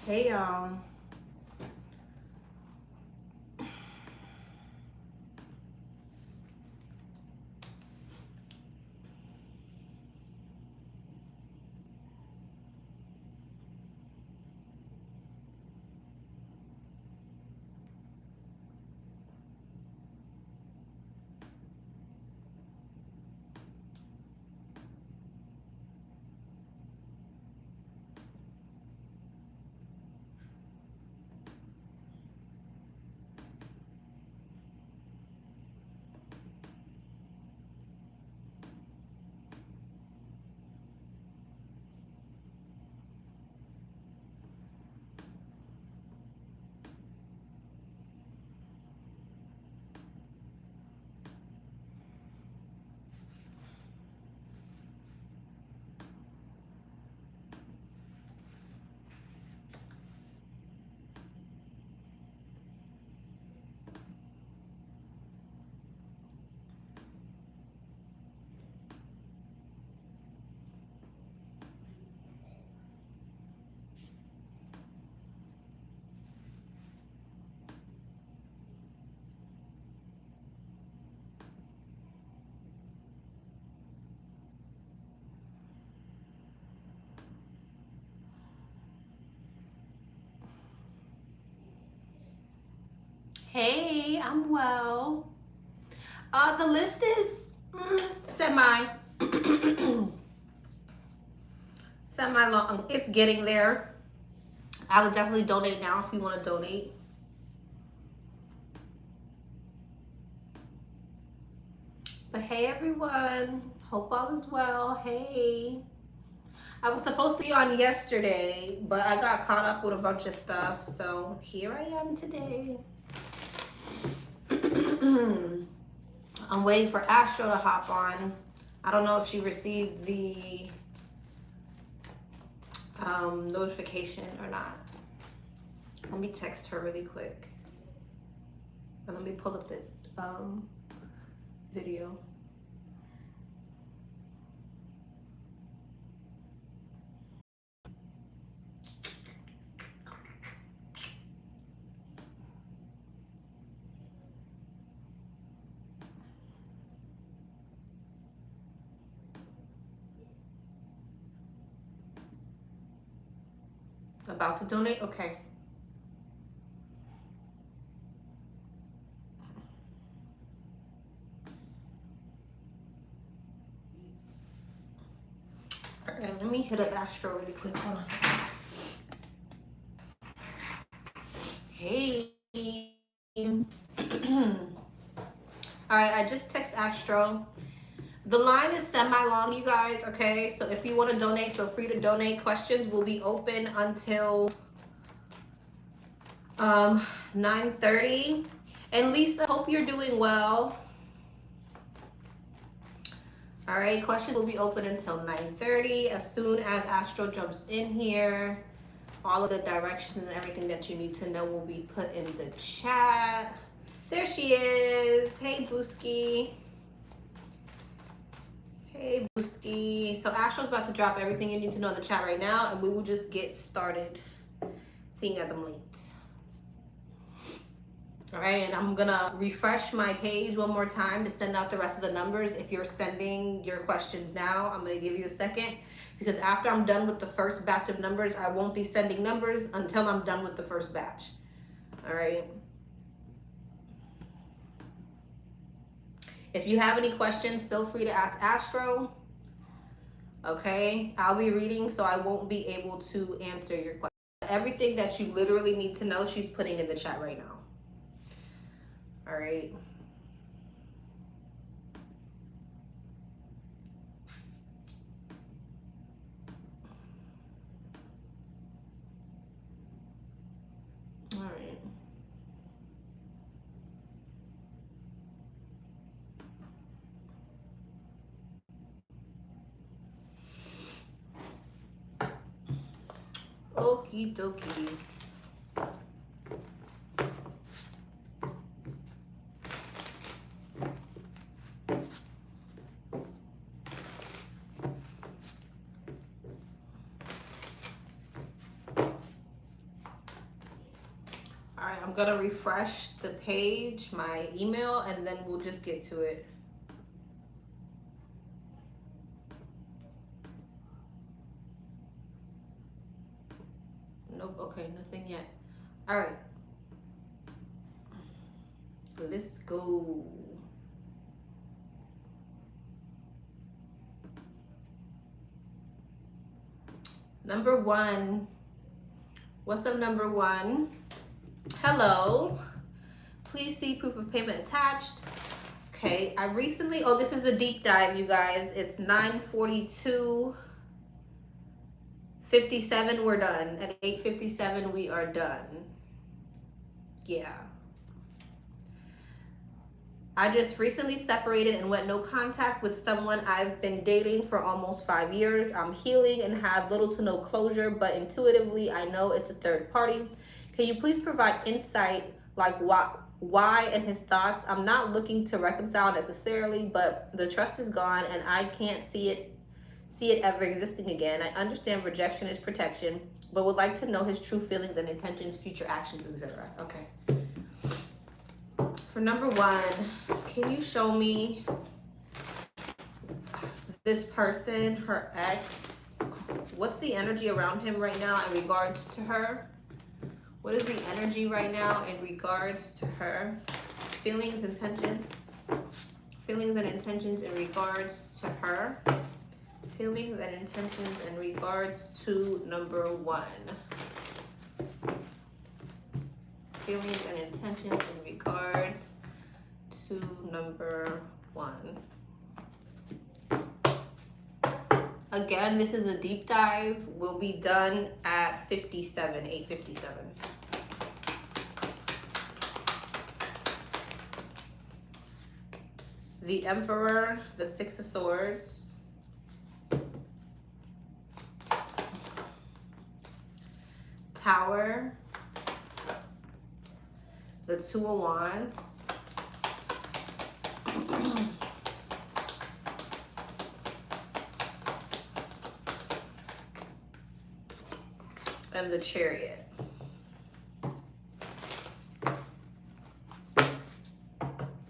Hey y'all. Hey, I'm well. The list is semi semi long. It's getting there. I would definitely donate now if you want to donate. But hey everyone, hope all is well. Hey. I was supposed to be on yesterday, but I got caught up with a bunch of stuff, so here I am today. I'm waiting for Astro to hop on. I don't know if she received the notification or not. Let me text her really quick. And let me pull up the video. About to donate? Okay. All right, let me hit up Astro really quick. Hold on. Hey. All right, I just text Astro. The line is semi-long, you guys, okay? So if you want to donate, feel free to donate. Questions will be open until 9:30. And Lisa, hope you're doing well. All right, questions will be open until 9:30. As soon as Astro jumps in here, all of the directions and everything that you need to know will be put in the chat. There she is. Hey, Booski. Hey, Booski. So Astro's about to drop everything you need to know in the chat right now, and we will just get started, seeing as I'm late. All right, and I'm gonna refresh my page one more time to send out the rest of the numbers. If you're sending your questions now, I'm gonna give you a second, because after I'm done with the first batch of numbers, I won't be sending numbers until I'm done with the first batch. All right. If you have any questions, feel free to ask Astro. Okay, I'll be reading, so I won't be able to answer your question. Everything that you literally need to know, she's putting in the chat right now. All right. All right. Okie dokie. I'm gonna refresh the page, my email, and then we'll just get to it. Nope, okay, nothing yet. All right. Let's go. Number one. What's up, number one? Hello. Please see proof of payment attached. Okay, I recently, oh, this is a deep dive, you guys. It's 9:42:57. We're done. At 8:57, we are done. Yeah. I just recently separated and went no contact with someone I've been dating for almost 5 years. I'm healing and have little to no closure, but intuitively I know it's a third party. Can you please provide insight, like why and his thoughts? I'm not looking to reconcile necessarily, but the trust is gone and I can't see it ever existing again. I understand rejection is protection, but would like to know his true feelings and intentions, future actions, etc. Okay. For number one, can you show me this person, her ex? What's the energy around him right now in regards to her? What is the energy right now in regards to her? Feelings, intentions. Feelings and intentions in regards to her. Feelings and intentions in regards to number one. Feelings and intentions in regards to number one. Again, this is a deep dive. We'll be done at 8:57. The Emperor, the Six of Swords, Tower, the Two of Wands, and the Chariot.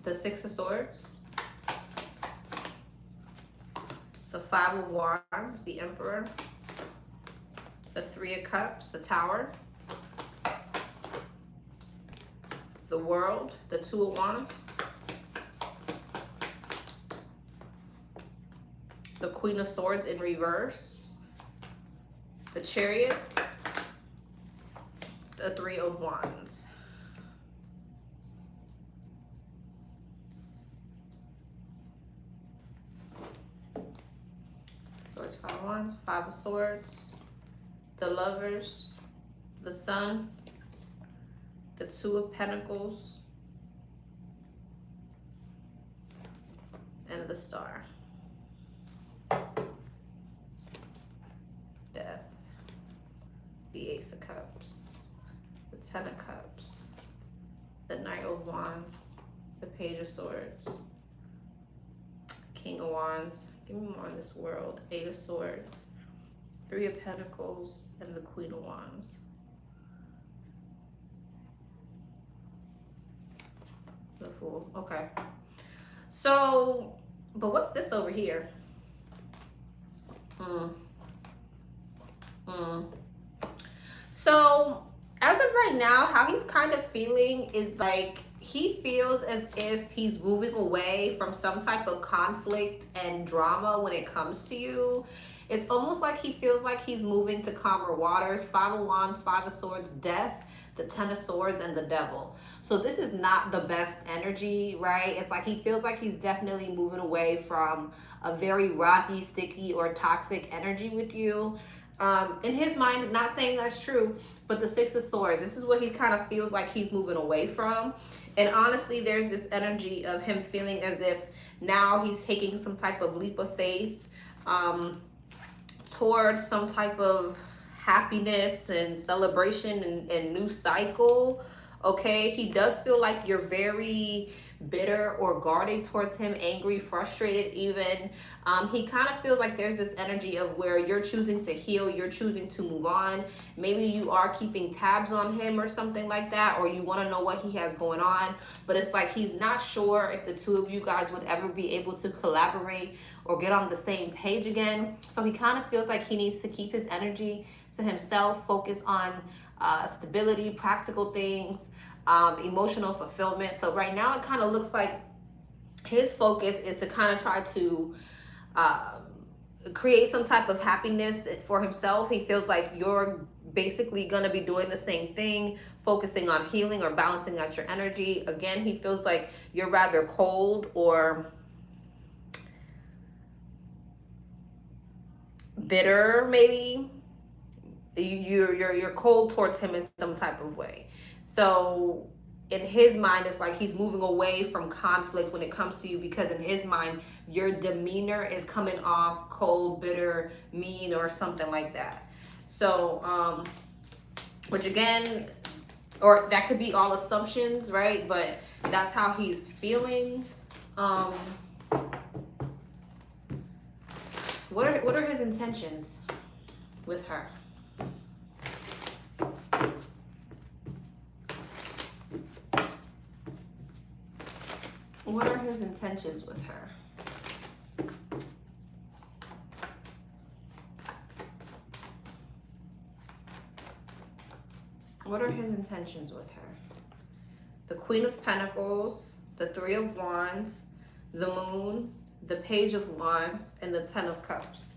The Six of Swords, the Five of Wands, the Emperor, the Three of Cups, the Tower, the World, the Two of Wands, the Queen of Swords in reverse, the Chariot, the Three of Wands. Swords, Five of Wands, Five of Swords, the Lovers, the Sun, the Two of Pentacles, and the Star. Death, the Ace of Cups, the Ten of Cups, the Knight of Wands, the Page of Swords, King of Wands. Give me more on this World. Eight of Swords, Three of Pentacles, and the Queen of Wands. The Fool. Okay. So, but what's this over here? So, as of right now, how he's kind of feeling is like he feels as if he's moving away from some type of conflict and drama when it comes to you. It's almost like he feels like he's moving to calmer waters. Five of Wands, Five of Swords, Death, the Ten of Swords, and the Devil. So this is not the best energy, right? It's like he feels like he's definitely moving away from a very rocky, sticky, or toxic energy with you. In his mind, not saying that's true, but the Six of Swords, this is what he kind of feels like he's moving away from. And honestly, there's this energy of him feeling as if now he's taking some type of leap of faith towards some type of happiness and celebration and new cycle. Okay, he does feel like you're very, bitter or guarded towards him, angry, frustrated even. He kind of feels like there's this energy of where you're choosing to heal, you're choosing to move on. Maybe you are keeping tabs on him or something like that, or you want to know what he has going on, but it's like he's not sure if the two of you guys would ever be able to collaborate or get on the same page again. So he kind of feels like he needs to keep his energy to himself, focus on stability, practical things, emotional fulfillment. So right now it kind of looks like his focus is to kind of try to create some type of happiness for himself. He feels like you're basically going to be doing the same thing, focusing on healing or balancing out your energy. Again, he feels like you're rather cold or bitter, maybe. You're cold towards him in some type of way. So in his mind, it's like he's moving away from conflict when it comes to you, because in his mind, your demeanor is coming off cold, bitter, mean, or something like that. So, which again, or that could be all assumptions, right? But that's how he's feeling. What are his intentions with her? What are his intentions with her? What are his intentions with her? The Queen of Pentacles, the Three of Wands, the Moon, the Page of Wands, and the Ten of Cups.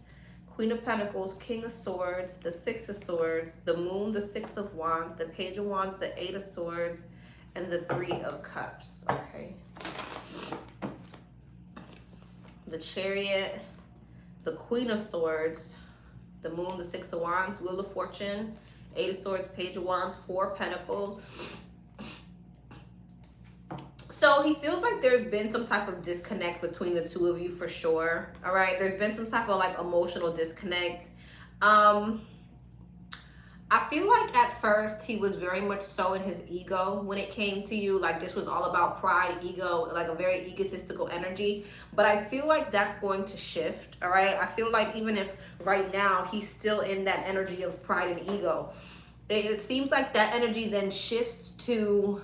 Queen of Pentacles, King of Swords, the Six of Swords, the Moon, the Six of Wands, the Page of Wands, the Eight of Swords, and the Three of Cups. Okay. The Chariot, the Queen of Swords, the Moon, the Six of Wands, Wheel of Fortune, Eight of Swords, Page of Wands, Four of Pentacles. So he feels like there's been some type of disconnect between the two of you for sure. All right. There's been some type of like emotional disconnect. I feel like at first he was very much so in his ego when it came to you. Like this was all about pride, ego, like a very egotistical energy. But I feel like that's going to shift. All right. I feel like even if right now he's still in that energy of pride and ego, it seems like that energy then shifts to,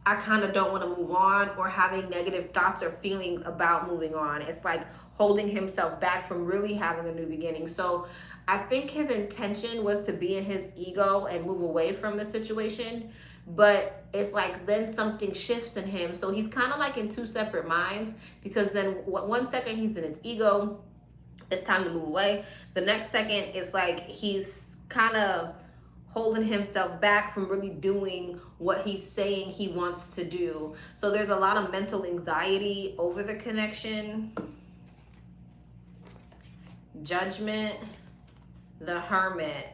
I kind of don't want to move on, or having negative thoughts or feelings about moving on. It's like holding himself back from really having a new beginning. So I think his intention was to be in his ego and move away from the situation, but it's like then something shifts in him. So he's kind of like in two separate minds, because then one second he's in his ego, it's time to move away. The next second it's like he's kind of holding himself back from really doing what he's saying he wants to do. So there's a lot of mental anxiety over the connection. Judgment, the Hermit.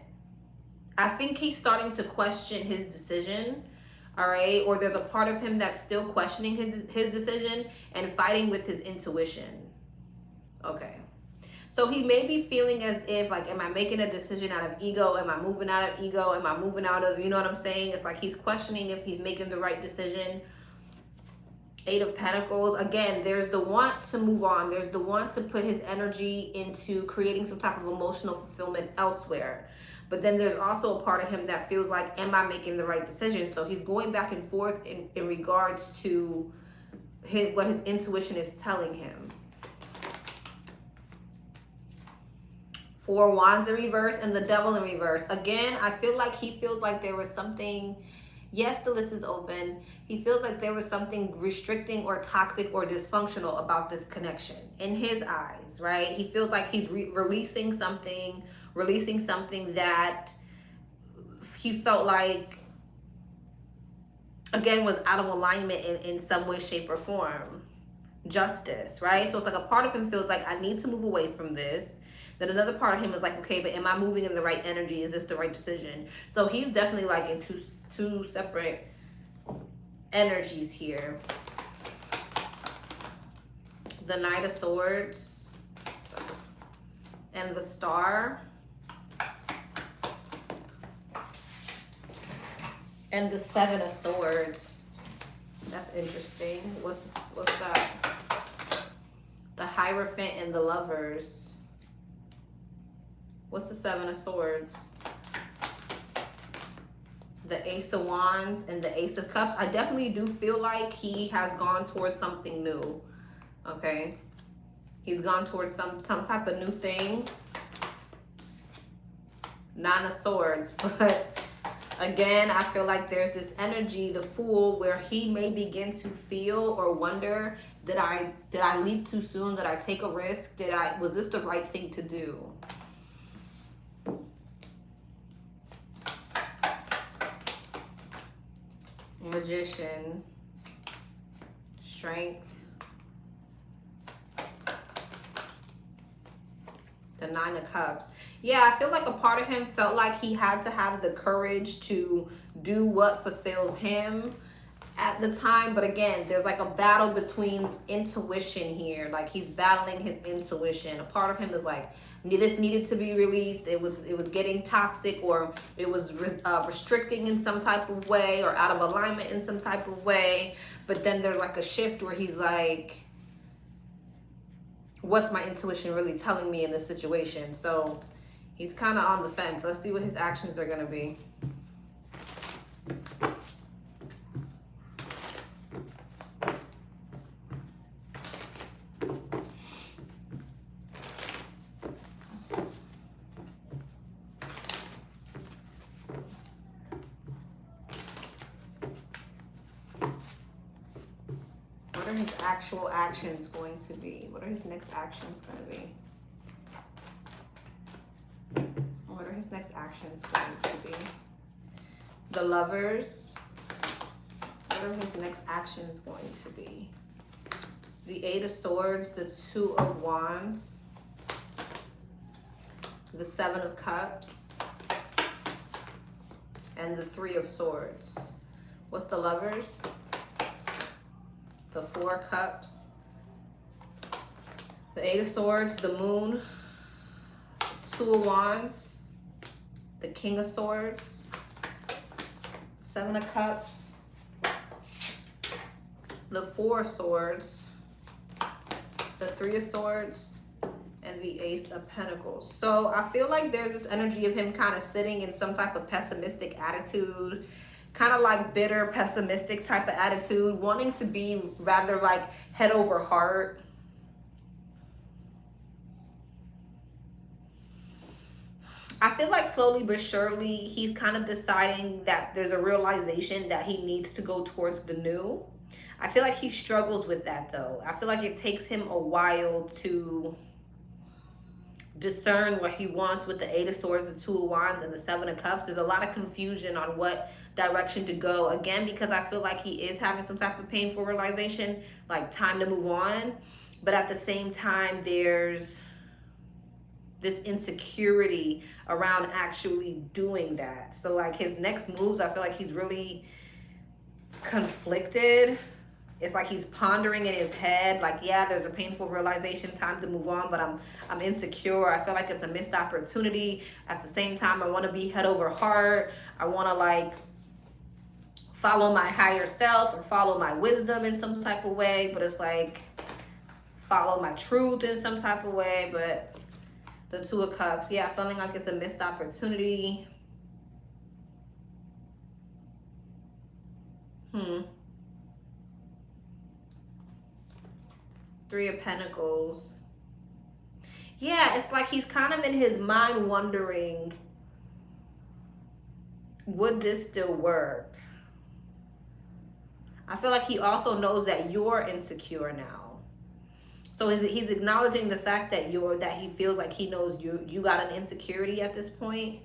I think he's starting to question his decision, all right? Or there's a part of him that's still questioning his decision and fighting with his intuition. Okay. So he may be feeling as if, like, am I making a decision out of ego? Am I moving out of ego? Am I moving out of, you know what I'm saying? It's like he's questioning if he's making the right decision. Eight of Pentacles. Again, there's the want to move on. There's the want to put his energy into creating some type of emotional fulfillment elsewhere. But then there's also a part of him that feels like, am I making the right decision? So he's going back and forth in regards to what his intuition is telling him. Four Wands in reverse and the Devil in reverse. Again, I feel like he feels like there was something. Yes, the list is open. He feels like there was something restricting or toxic or dysfunctional about this connection in his eyes, right? He feels like he's releasing something that he felt like, again, was out of alignment in some way, shape, or form. Justice, right? So it's like a part of him feels like, I need to move away from this. Then another part of him is like, okay, but am I moving in the right energy? Is this the right decision? So he's definitely like in two separate energies here. The Knight of Swords and the Star and the Seven of Swords. That's interesting. What's that? The Hierophant and the Lovers. What's the Seven of Swords? The Ace of Wands and the Ace of Cups. I definitely do feel like he has gone towards something new. Okay. He's gone towards some type of new thing. Nine of Swords. But again, I feel like there's this energy, the Fool, where he may begin to feel or wonder, did I leap too soon? Did I take a risk? Was this the right thing to do? Magician, Strength, the Nine of Cups. Yeah, I feel like a part of him felt like he had to have the courage to do what fulfills him at the time. But again, there's like a battle between intuition here. Like he's battling his intuition. A part of him is like, this needed to be released. It was getting toxic, or it was restricting in some type of way, or out of alignment in some type of way. But then there's like a shift where he's like, what's my intuition really telling me in this situation? So he's kind of on the fence. Let's see what his actions are going to be. What are his actual actions going to be? What are his next actions going to be? What are his next actions going to be? The Lovers. What are his next actions going to be? The Eight of Swords, the Two of Wands, the Seven of Cups, and the Three of Swords. What's the Lovers? The Four of Cups, the Eight of Swords, the Moon, Two of Wands, the King of Swords, Seven of Cups, the Four of Swords, the Three of Swords, and the Ace of Pentacles. So I feel like there's this energy of him kind of sitting in some type of pessimistic attitude, kind of like bitter, pessimistic type of attitude, wanting to be rather like head over heart. I feel like slowly but surely he's kind of deciding that there's a realization that he needs to go towards the new. I feel like he struggles with that though. I feel like it takes him a while to discern what he wants with the Eight of Swords, the Two of Wands, and the Seven of Cups. There's a lot of confusion on what direction to go. Again, because I feel like he is having some type of painful realization, like time to move on. But at the same time, there's this insecurity around actually doing that. So like his next moves, I feel like he's really conflicted. It's like he's pondering in his head, like, yeah, there's a painful realization, time to move on, but I'm insecure. I feel like it's a missed opportunity. At the same time, I want to be head over heart. I want to like follow my higher self or follow my wisdom in some type of way, but it's like follow my truth in some type of way. But the Two of Cups, yeah, feeling like it's a missed opportunity. Three of Pentacles. Yeah, it's like he's kind of in his mind wondering, would this still work? I feel like he also knows that you're insecure now. So he's acknowledging the fact that he feels like he knows you got an insecurity at this point.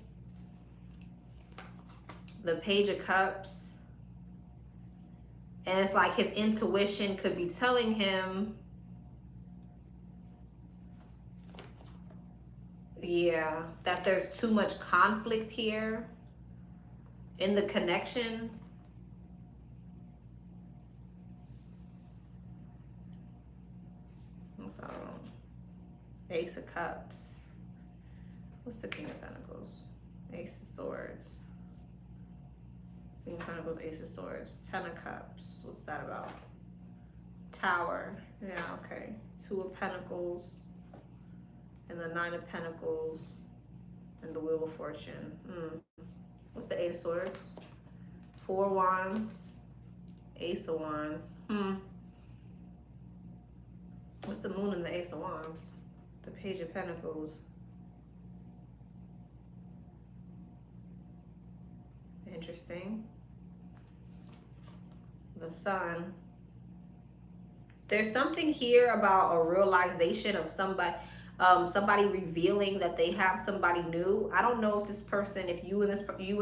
The Page of Cups. And it's like his intuition could be telling him, yeah, that there's too much conflict here in the connection. Ace of Cups. What's the King of Pentacles? Ace of Swords. Queen of Pentacles, Ace of Swords, Ten of Cups. What's that about? Tower. Yeah, okay. Two of Pentacles, and the Nine of Pentacles, and the Wheel of Fortune. What's the Eight of Swords? Four of Wands, Ace of Wands. What's the Moon and the Ace of Wands? The Page of Pentacles. Interesting. The Sun. There's something here about a realization of somebody, somebody revealing that they have somebody new. I don't know if this person, if you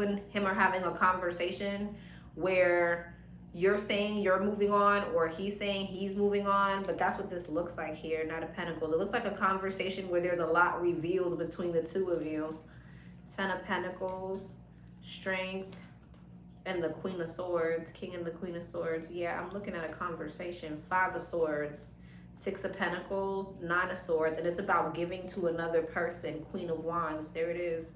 and him are having a conversation where you're saying you're moving on or he's saying he's moving on, but that's what this looks like here, Knight of Pentacles. It looks like a conversation where there's a lot revealed between the two of you. Ten of Pentacles, Strength, and the Queen of Swords, King and the Queen of Swords. Yeah, I'm looking at a conversation. Five of Swords, Six of Pentacles, Nine of Swords, and it's about giving to another person. Queen of Wands, there it is.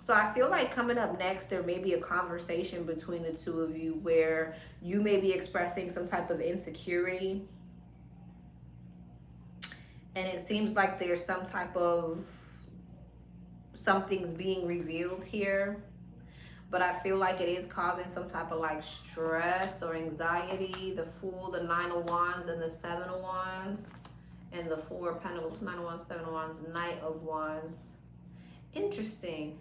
So I feel like coming up next, there may be a conversation between the two of you where you may be expressing some type of insecurity. And it seems like there's some type of, something's being revealed here. But I feel like it is causing some type of like stress or anxiety. The Fool, the Nine of Wands, and the Seven of Wands. And the Four of Pentacles, Nine of Wands, Seven of Wands, Knight of Wands. Interesting.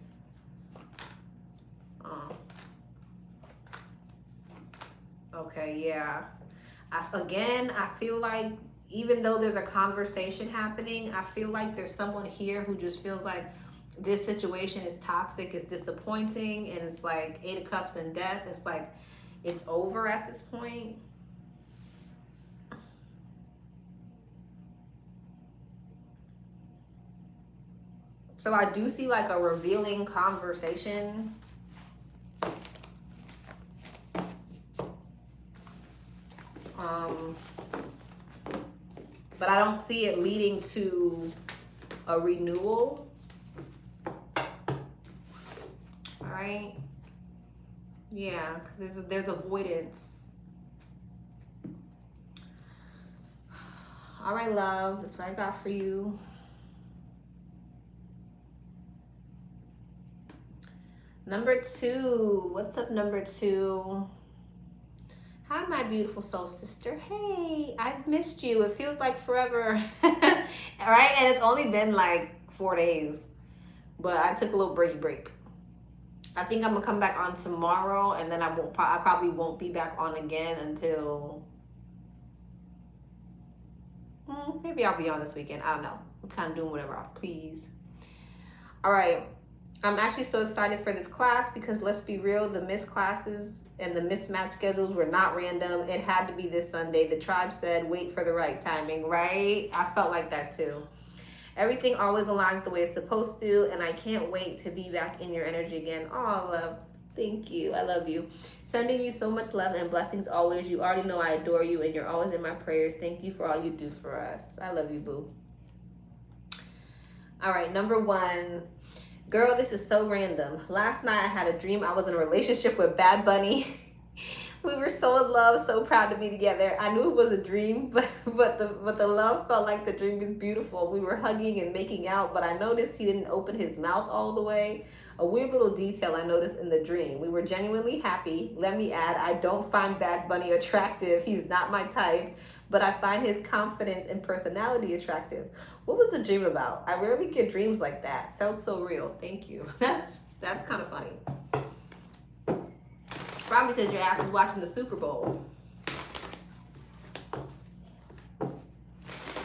Okay, yeah. Again, I feel like even though there's a conversation happening, I feel like there's someone here who just feels like this situation is toxic, it's disappointing, and it's like Eight of Cups and Death. It's like it's over at this point. So I do see like a revealing conversation. But I don't see it leading to a renewal. All right. Yeah, because there's avoidance. All right, love. That's what I got for you. Number two. What's up, number two? Hi, my beautiful soul sister. Hey, I've missed you. It feels like forever. All right, and it's only been like 4 days, but I took a little break. I think I'm gonna come back on tomorrow, and then I probably won't be back on again until maybe I'll be on this weekend. I don't know. I'm kind of doing whatever I please. All right, I'm actually so excited for this class because let's be real, the missed classes and the mismatched schedules were not random. It had to be this Sunday. The tribe said, wait for the right timing, right? I felt like that too. Everything always aligns the way it's supposed to, and I can't wait to be back in your energy again. Oh, love. Thank you. I love you. Sending you so much love and blessings always. You already know I adore you, and you're always in my prayers. Thank you for all you do for us. I love you, boo. All right, number one. Girl, this is so random. Last night I had a dream I was in a relationship with Bad Bunny. We were so in love, so proud to be together. I knew it was a dream, but the love felt like the dream was beautiful. We were hugging and making out, but I noticed he didn't open his mouth all the way. A weird little detail I noticed in the dream. We were genuinely happy. Let me add, I don't find Bad Bunny attractive. He's not my type, but I find his confidence and personality attractive. What was the dream about? I rarely get dreams like that. Felt so real. Thank you. That's kind of funny. It's probably because your ass is watching the Super Bowl.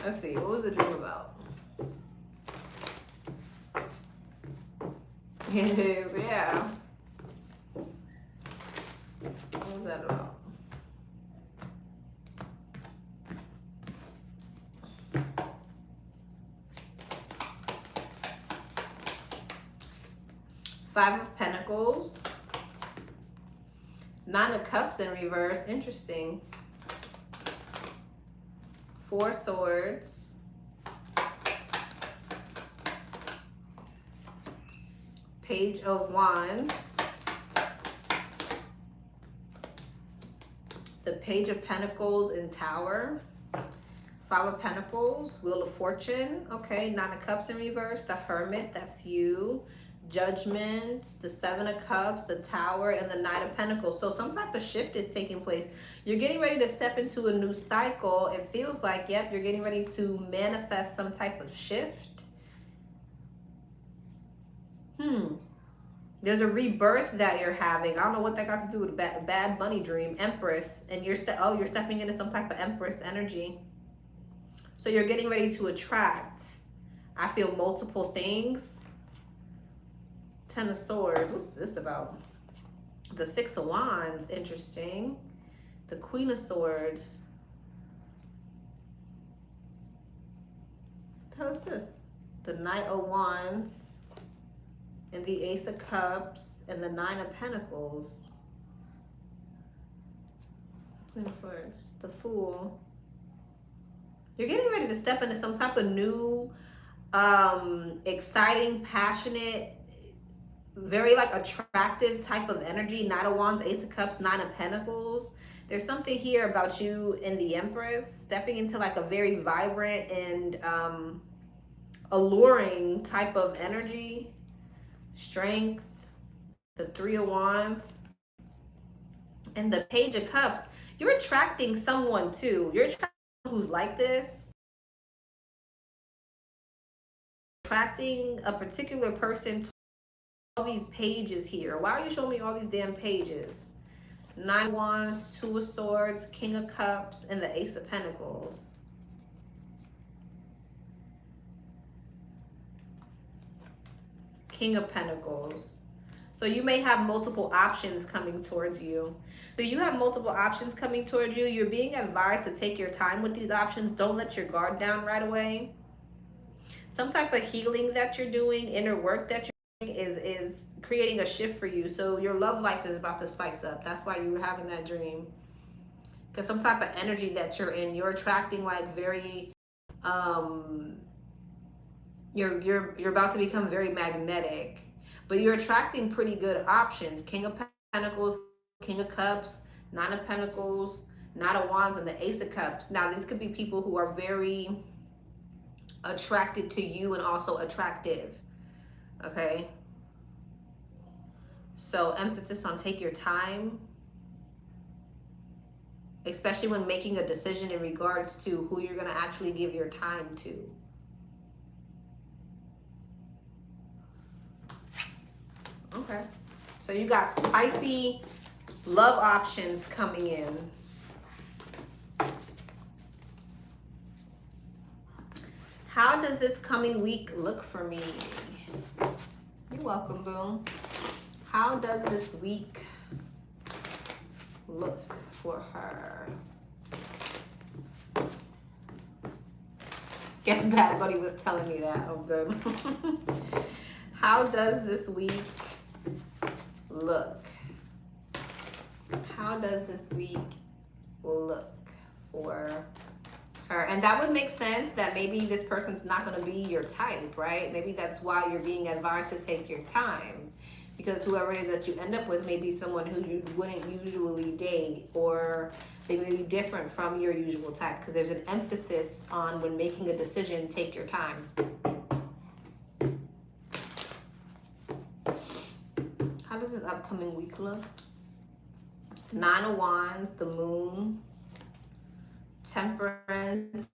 Let's see. What was the dream about? It is, yeah. What was that about? Five of Pentacles. Nine of Cups in reverse. Interesting. Four Swords. Page of Wands. Page of Pentacles and Tower. Five of Pentacles, Wheel of Fortune, okay, Nine of Cups in reverse, the Hermit, that's you. Judgment, the Seven of Cups, the Tower, and the Knight of Pentacles. So some type of shift is taking place. You're getting ready to step into a new cycle. It feels like, yep, you're getting ready to manifest some type of shift. There's a rebirth that you're having. I don't know what that got to do with a bad money dream. Empress, and you're stepping into some type of Empress energy. So you're getting ready to attract, I feel, multiple things. Ten of Swords, what's this about? The Six of Wands, interesting. The Queen of Swords. What the hell is this? The Knight of Wands. And the Ace of Cups. And the Nine of Pentacles. Queen of Swords. The Fool. You're getting ready to step into some type of new, exciting, passionate, very like attractive type of energy. Knight of Wands, Ace of Cups, Nine of Pentacles. There's something here about you and the Empress stepping into like a very vibrant and alluring type of energy. Strength, the Three of Wands, and the Page of Cups. You're attracting someone too. You're attracting someone who's like this. Attracting a particular person to all these pages here. Why are you showing me all these damn pages? Nine of Wands, Two of Swords, King of Cups, and the Ace of Pentacles. King of Pentacles. So you may have multiple options coming towards you. So you have multiple options coming towards you. You're being advised to take your time with these options. Don't let your guard down right away. Some type of healing that you're doing, inner work that you're doing is creating a shift for you. So your love life is about to spice up. That's why you were having that dream. Because some type of energy that you're in, you're attracting like very, you're about to become very magnetic, but you're attracting pretty good options. King of Pentacles, King of Cups, Nine of Pentacles, Knight of Wands, and the Ace of Cups. Now, these could be people who are very attracted to you and also attractive, okay? So emphasis on take your time, especially when making a decision in regards to who you're going to actually give your time to. Okay, so you got spicy love options coming in. How does this coming week look for me? You're welcome, boo. How does this week look for her? Guess Bad Buddy was telling me that. Oh, good. How does this week look? How does this week look for her? And that would make sense that maybe this person's not going to be your type, right? Maybe that's why you're being advised to take your time, because whoever it is that you end up with may be someone who you wouldn't usually date, or they may be different from your usual type, because there's an emphasis on when making a decision, take your time. How does this upcoming week look? Nine of Wands, the Moon, Temperance,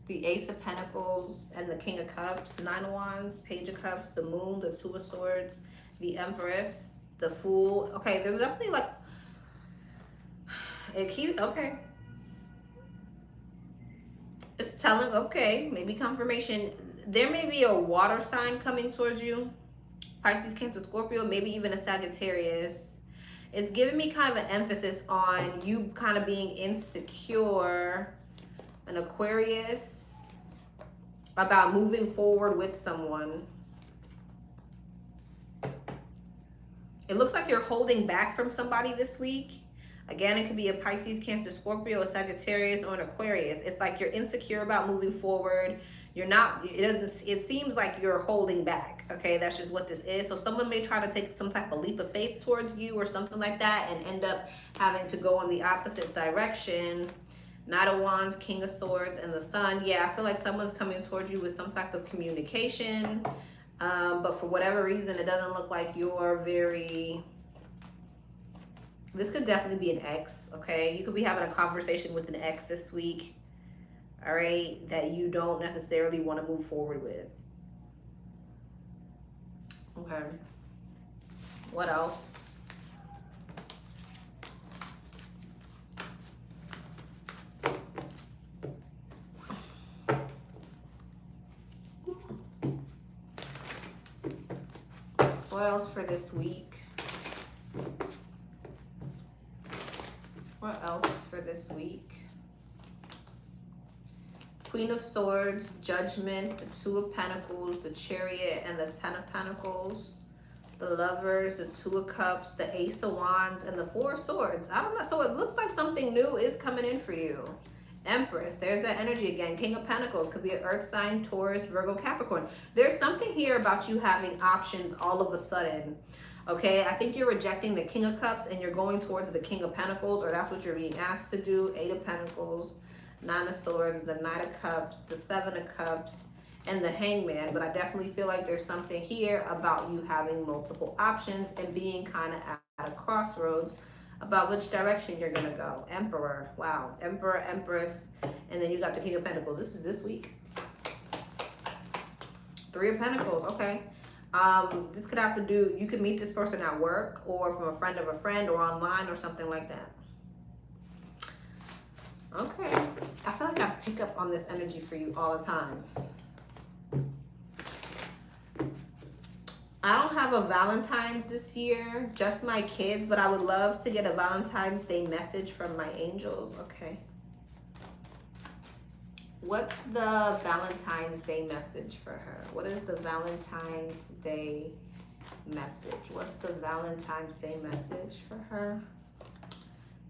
the Ace of Pentacles, and the King of Cups. Nine of Wands, Page of Cups, the Moon, the Two of Swords, the Empress, the Fool. Okay, there's definitely like, it keeps, okay. It's telling, okay, maybe confirmation. There may be a water sign coming towards you. Pisces, Cancer, Scorpio, maybe even a Sagittarius. It's giving me kind of an emphasis on you kind of being insecure, an Aquarius, about moving forward with someone. It looks like you're holding back from somebody this week. Again, it could be a Pisces, Cancer, Scorpio, a Sagittarius, or an Aquarius. It's like you're insecure about moving forward. You're not, it seems like you're holding back. Okay, that's just what this is. So someone may try to take some type of leap of faith towards you or something like that and end up having to go in the opposite direction. Knight of Wands, King of Swords, and the Sun. Yeah, I feel like someone's coming towards you with some type of communication. But for whatever reason, it doesn't look like you're very... This could definitely be an ex, okay? You could be having a conversation with an ex this week, all right, that you don't necessarily want to move forward with. Okay. What else? What else for this week? What else for this week? Queen of Swords, Judgment, the Two of Pentacles, the Chariot, and the Ten of Pentacles. The Lovers, the Two of Cups, the Ace of Wands, and the Four of Swords. I don't know. So it looks like something new is coming in for you. Empress, there's that energy again. King of Pentacles, could be an earth sign, Taurus, Virgo, Capricorn. There's something here about you having options all of a sudden. Okay, I think you're rejecting the King of Cups and you're going towards the King of Pentacles, or that's what you're being asked to do. Eight of Pentacles, Nine of Swords, the Knight of Cups, the Seven of Cups, and the Hangman. But I definitely feel like there's something here about you having multiple options and being kind of at a crossroads about which direction you're going to go. Emperor, wow. Emperor, Empress, and then you got the King of Pentacles. This is this week. Three of Pentacles, okay. This could have to do, you could meet this person at work or from a friend or online or something like that. Okay. I feel like I pick up on this energy for you all the time. I don't have a Valentine's this year, just my kids, but I would love to get a Valentine's Day message from my angels. Okay. What's the Valentine's Day message for her? What is the Valentine's Day message? What's the Valentine's Day message for her?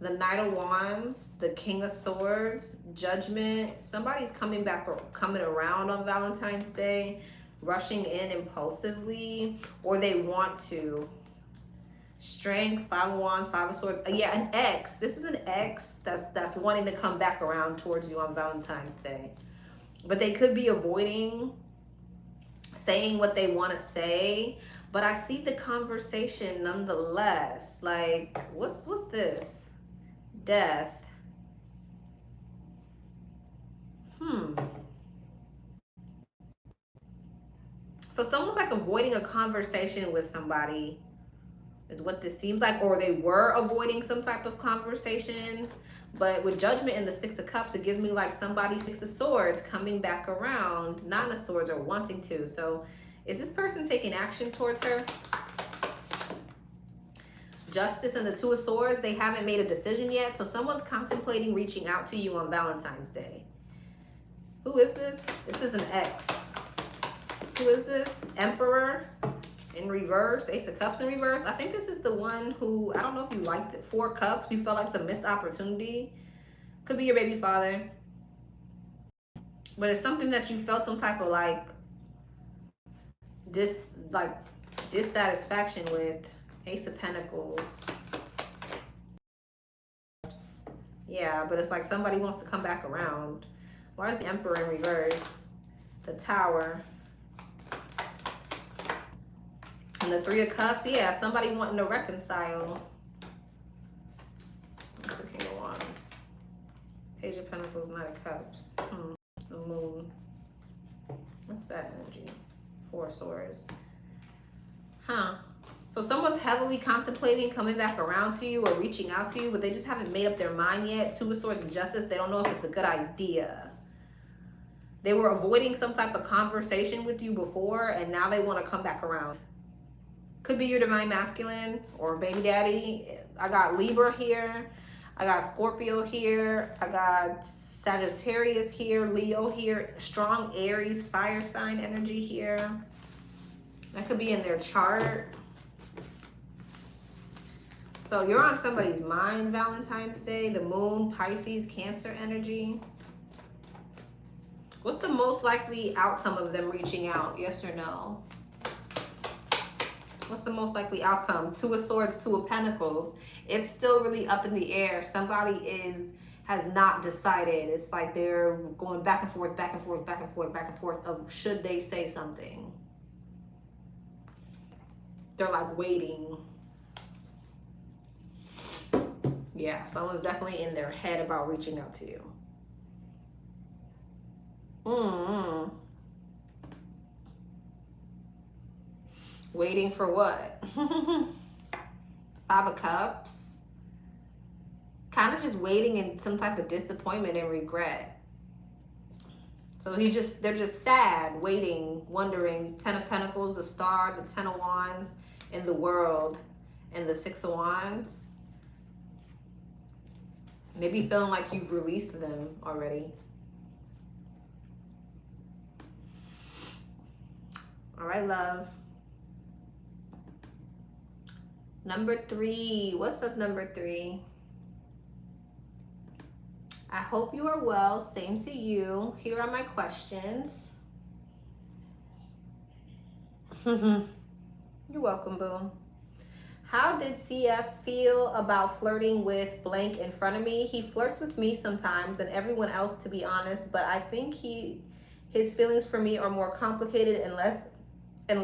The Knight of Wands, the King of Swords, Judgment. Somebody's coming around on Valentine's Day, rushing in impulsively, or they want to. Strength, Five of Wands, Five of Swords. Yeah, an ex. This is an ex that's wanting to come back around towards you on Valentine's Day. But they could be avoiding saying what they want to say. But I see the conversation nonetheless. Like, what's this? Death. So someone's like avoiding a conversation with somebody is what this seems like, or they were avoiding some type of conversation. But with Judgment and the Six of Cups, it gives me like somebody, Six of Swords, coming back around, Nine of Swords, or wanting to. So is this person taking action towards her? Justice and the Two of Swords, they haven't made a decision yet. So someone's contemplating reaching out to you on Valentine's Day. Who is this? This is an ex. Who is this? Emperor in reverse, Ace of Cups in reverse. I think this is the one who, I don't know if you liked it. Four Cups, you felt like it's a missed opportunity. Could be your baby father. But it's something that you felt some type of like dissatisfaction with. Ace of Pentacles. Yeah, but it's like somebody wants to come back around. Why is the Emperor in reverse? The Tower. And the Three of Cups, yeah, somebody wanting to reconcile. What's the King of Wands? Page of Pentacles, Knight of Cups. The Moon. What's that energy? Four of Swords. So someone's heavily contemplating coming back around to you or reaching out to you, but they just haven't made up their mind yet. Two of Swords and Justice, they don't know if it's a good idea. They were avoiding some type of conversation with you before, and now they want to come back around. Could be your divine masculine or baby daddy. I got Libra here. I got Scorpio here. I got Sagittarius here. Leo here. Strong Aries, fire sign energy here. That could be in their chart. So you're on somebody's mind Valentine's Day. The Moon, Pisces, Cancer energy. What's the most likely outcome of them reaching out? Yes or no? What's the most likely outcome? Two of Swords, Two of Pentacles. It's still really up in the air. Somebody has not decided. It's like they're going back and forth, back and forth, back and forth, back and forth of should they say something. They're like waiting. Yeah, someone's definitely in their head about reaching out to you. Waiting for what? Five of Cups. Kind of just waiting in some type of disappointment and regret. So they're just sad, waiting, wondering. 10 of Pentacles, the Star, the 10 of Wands, and the World, and the 6 of Wands. Maybe feeling like you've released them already. All right, love. Number 3. What's up, number 3? I hope you are well. Same to you. Here are my questions. You're welcome, boo. How did CF feel about flirting with blank in front of me? He flirts with me sometimes and everyone else, to be honest, but I think his feelings for me are more complicated and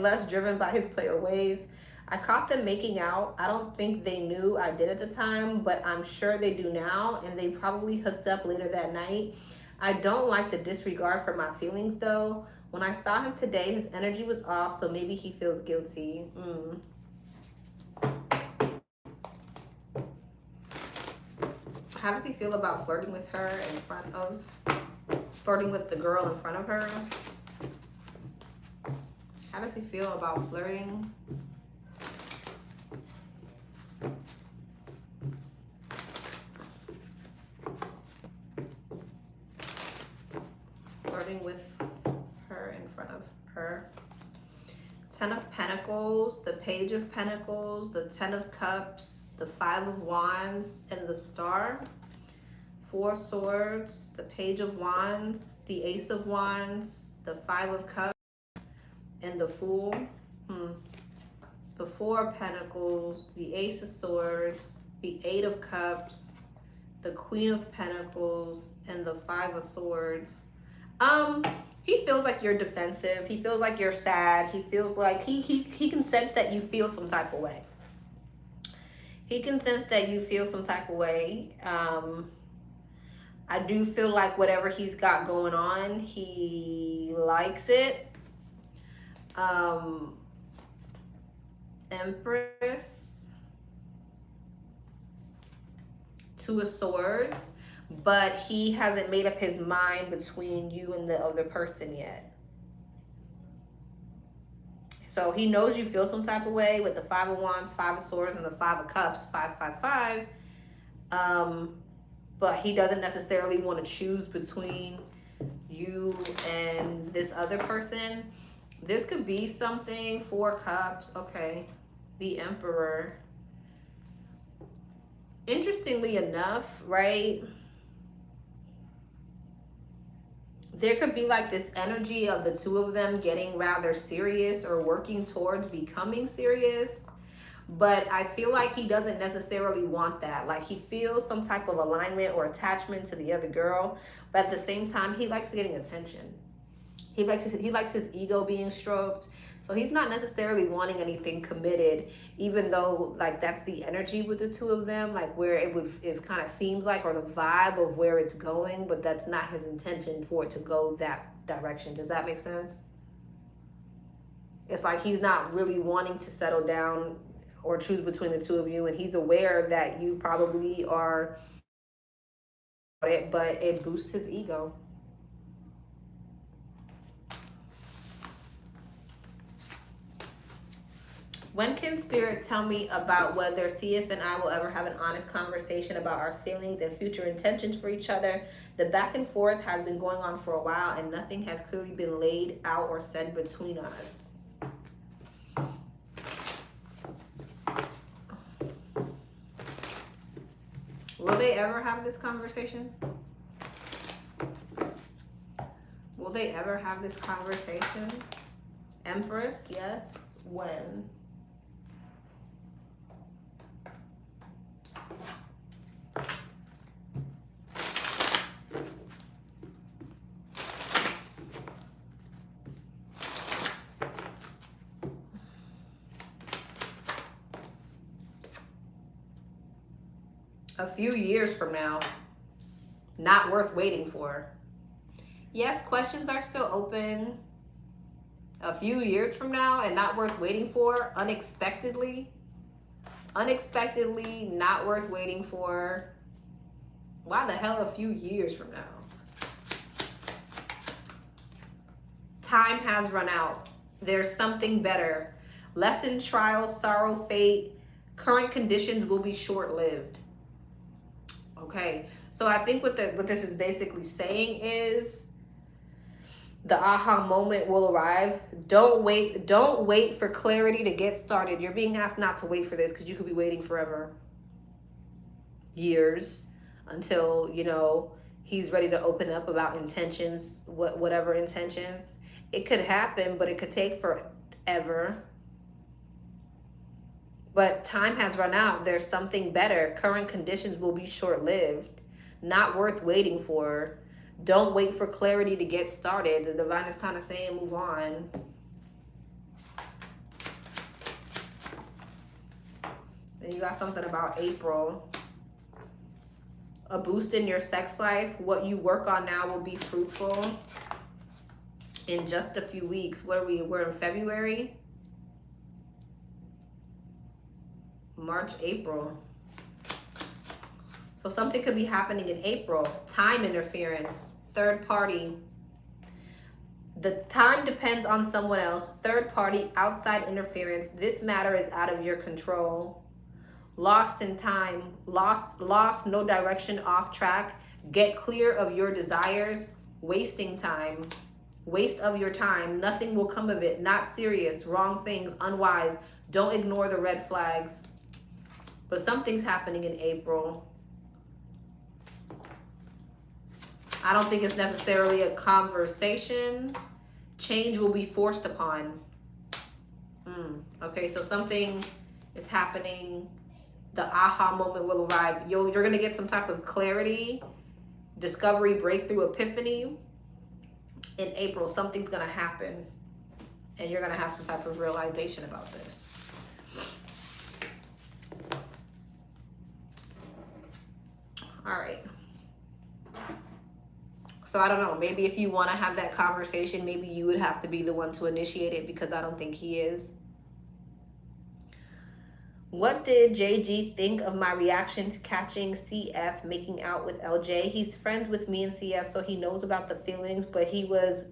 less driven by his player ways. I caught them making out. I don't think they knew I did at the time, but I'm sure they do now, and they probably hooked up later that night. I don't like the disregard for my feelings, though. When I saw him today, his energy was off, so maybe he feels guilty. How does he feel about flirting with her flirting with the girl in front of her? How does he feel about flirting? Flirting with her in front of her. 10 of Pentacles, the Page of Pentacles, the 10 of Cups, the 5 of Wands, and the Star. 4 Swords, the Page of Wands, the Ace of Wands, the 5 of Cups, and the Fool. The 4 of Pentacles, the Ace of Swords, the 8 of Cups, the Queen of Pentacles, and the 5 of Swords. He feels like you're defensive. He feels like you're sad. He feels like he can sense that you feel some type of way. He can sense that you feel some type of way. I do feel like whatever he's got going on, he likes it. Empress. 2 of Swords. But he hasn't made up his mind between you and the other person yet. So he knows you feel some type of way with the 5 of Wands, 5 of Swords, and the 5 of Cups, 555. But he doesn't necessarily want to choose between you and this other person. This could be something. 4 Cups. Okay. The Emperor. Interestingly enough, right? There could be like this energy of the two of them getting rather serious or working towards becoming serious. But I feel like he doesn't necessarily want that. Like he feels some type of alignment or attachment to the other girl. But at the same time, he likes getting attention. He likes his ego being stroked. So he's not necessarily wanting anything committed, even though like that's the energy with the two of them, like where it kind of seems like, or the vibe of where it's going, but that's not his intention for it to go that direction. Does that make sense? It's like he's not really wanting to settle down or choose between the two of you, and he's aware that you probably are, but it boosts his ego. When can Spirit tell me about whether CF and I will ever have an honest conversation about our feelings and future intentions for each other? The back and forth has been going on for a while and nothing has clearly been laid out or said between us. Will they ever have this conversation? Will they ever have this conversation? Empress, yes. When? A few years from now. Not worth waiting for. Yes, questions are still open. A few years from now and not worth waiting for. Unexpectedly. Unexpectedly not worth waiting for. Why the hell a few years from now? Time has run out. There's something better. Lesson, trial, sorrow, fate. Current conditions will be short-lived. Okay, so I think what this is basically saying is the aha moment will arrive. Don't wait for clarity to get started. You're being asked not to wait for this because you could be waiting forever. Years until, you know, he's ready to open up about intentions, whatever intentions. It could happen, but it could take forever. But time has run out. There's something better. Current conditions will be short-lived. Not worth waiting for. Don't wait for clarity to get started. The divine is kind of saying move on. And you got something about April. A boost in your sex life. What you work on now will be fruitful in just a few weeks. We're in February. March, April. So something could be happening in April. Time interference, third party. The time depends on someone else. Third party, outside interference. This matter is out of your control. Lost in time. Lost, no direction, off track. Get clear of your desires. Wasting time. Waste of your time. Nothing will come of it. Not serious. Wrong things. Unwise. Don't ignore the red flags. But something's happening in April. I don't think it's necessarily a conversation. Change will be forced upon. Okay, so something is happening. The aha moment will arrive. You're going to get some type of clarity, discovery, breakthrough, epiphany. In April, something's going to happen. And you're going to have some type of realization about this. All right. So I don't know. Maybe if you want to have that conversation, maybe you would have to be the one to initiate it because I don't think he is. What did JG think of my reaction to catching CF making out with LJ? He's friends with me and CF, so he knows about the feelings, but he was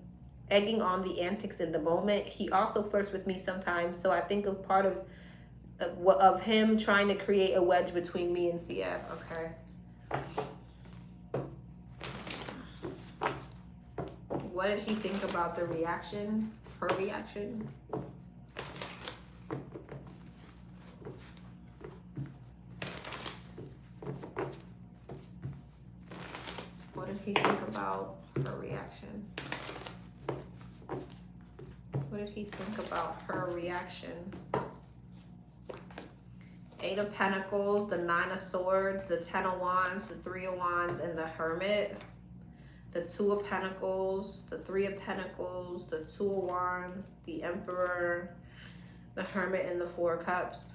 egging on the antics in the moment. He also flirts with me sometimes, so I think of part of him trying to create a wedge between me and CF. Okay. What did he think about the reaction? Her reaction? What did he think about her reaction? What did he think about her reaction? Eight of Pentacles, the Nine of Swords, the Ten of Wands, the Three of Wands, and the Hermit. The Two of Pentacles, the Three of Pentacles, the Two of Wands, the Emperor, the Hermit, and the Four of Cups.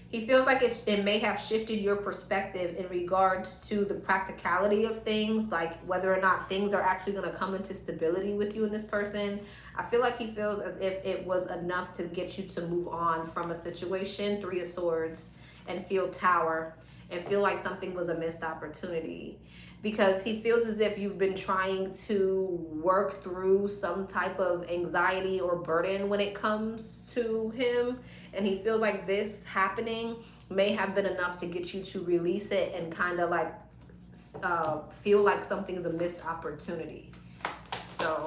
He feels like it may have shifted your perspective in regards to the practicality of things, like whether or not things are actually going to come into stability with you and this person. I feel like he feels as if it was enough to get you to move on from a situation, Three of Swords, and feel Tower, and feel like something was a missed opportunity. Because he feels as if you've been trying to work through some type of anxiety or burden when it comes to him. And he feels like this happening may have been enough to get you to release it and kind of like feel like something's a missed opportunity. So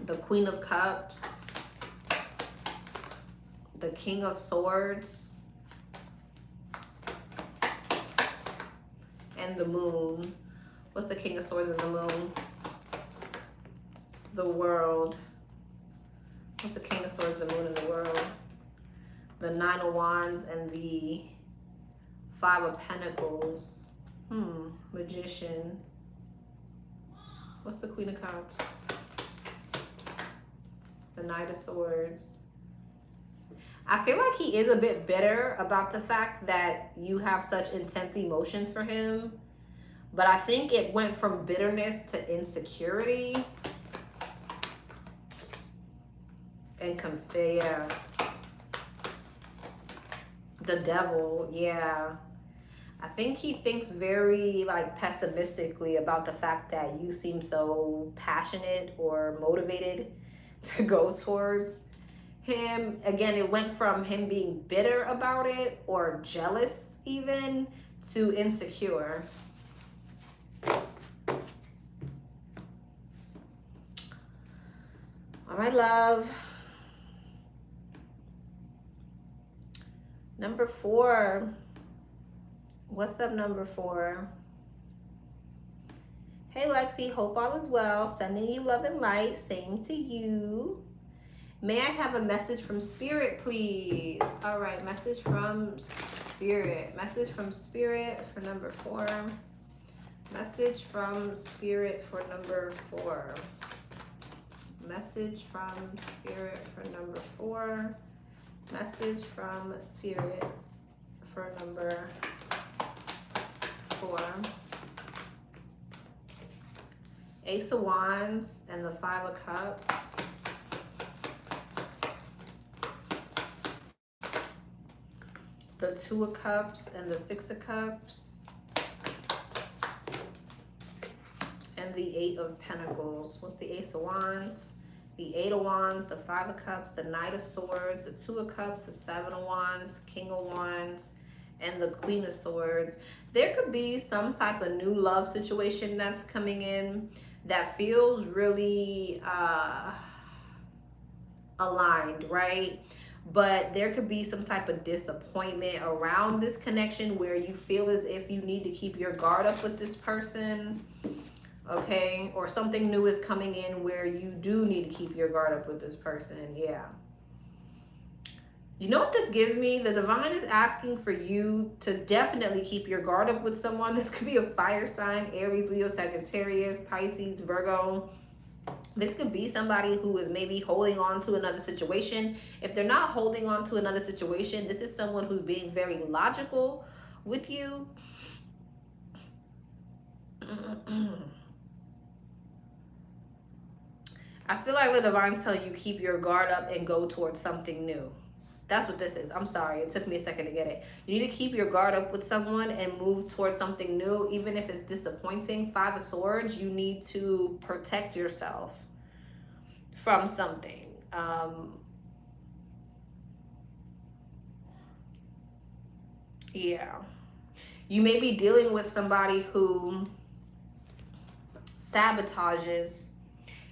the Queen of Cups, the King of Swords, and the moon. What's the King of Swords and the moon? The world. What's the King of Swords, the moon, and the world? The Nine of Wands and the Five of Pentacles. Magician. What's the Queen of Cups? The Knight of Swords. I feel like he is a bit bitter about the fact that you have such intense emotions for him. But I think it went from bitterness to insecurity. And yeah. The Devil, yeah. I think he thinks very like pessimistically about the fact that you seem so passionate or motivated to go towards him. Again, it went from him being bitter about it or jealous even to insecure. All right, love. Number 4. What's up, number 4? Hey, Lexi. Hope all is well. Sending you love and light. Same to you. May I have a message from Spirit, please? All right. Message from Spirit. Message from Spirit for number 4. Message from Spirit for number 4. Message from Spirit for number 4. Message from Spirit for number 4. Ace of Wands and the Five of Cups. The Two of Cups and the Six of Cups. And the Eight of Pentacles. What's the Ace of Wands? The Eight of Wands, the Five of Cups, the Knight of Swords, the Two of Cups, the Seven of Wands, King of Wands, and the Queen of Swords. There could be some type of new love situation that's coming in that feels really aligned, right? But there could be some type of disappointment around this connection where you feel as if you need to keep your guard up with this person. Okay, or something new is coming in where you do need to keep your guard up with this person. Yeah. You know what this gives me? The divine is asking for you to definitely keep your guard up with someone. This could be a fire sign: Aries, Leo, Sagittarius, Pisces, Virgo. This could be somebody who is maybe holding on to another situation. If they're not holding on to another situation, this is someone who's being very logical with you. I feel like the divine's telling you keep your guard up and go towards something new. That's what this is. I'm sorry. It took me a second to get it. You need to keep your guard up with someone and move towards something new, even if it's disappointing. Five of Swords, you need to protect yourself from something. Yeah. You may be dealing with somebody who sabotages.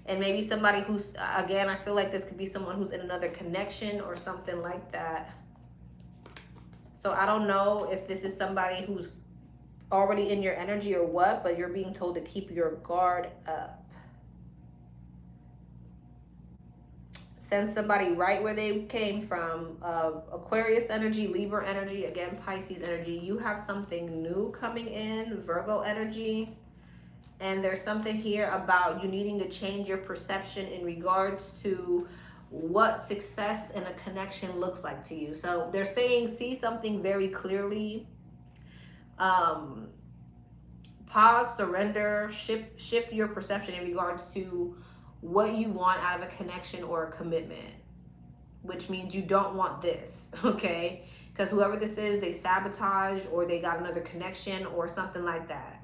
And maybe somebody who's, again, I feel like this could be someone who's in another connection or something like that. So I don't know if this is somebody who's already in your energy or what, but you're being told to keep your guard up. Send somebody right where they came from. Aquarius energy, Libra energy, again, Pisces energy. You have something new coming in, Virgo energy. And there's something here about you needing to change your perception in regards to what success in a connection looks like to you. So they're saying, see something very clearly. Pause, surrender, shift your perception in regards to what you want out of a connection or a commitment, which means you don't want this, okay? Because whoever this is, they sabotage or they got another connection or something like that.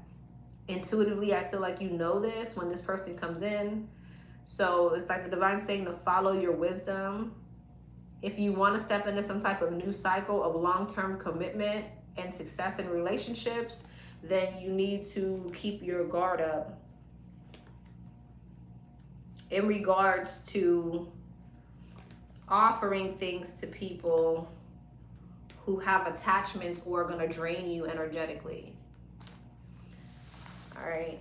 Intuitively, I feel like you know this when this person comes in. So it's like the divine saying to follow your wisdom. If you want to step into some type of new cycle of long-term commitment and success in relationships, then you need to keep your guard up in regards to offering things to people who have attachments or are going to drain you energetically. All right.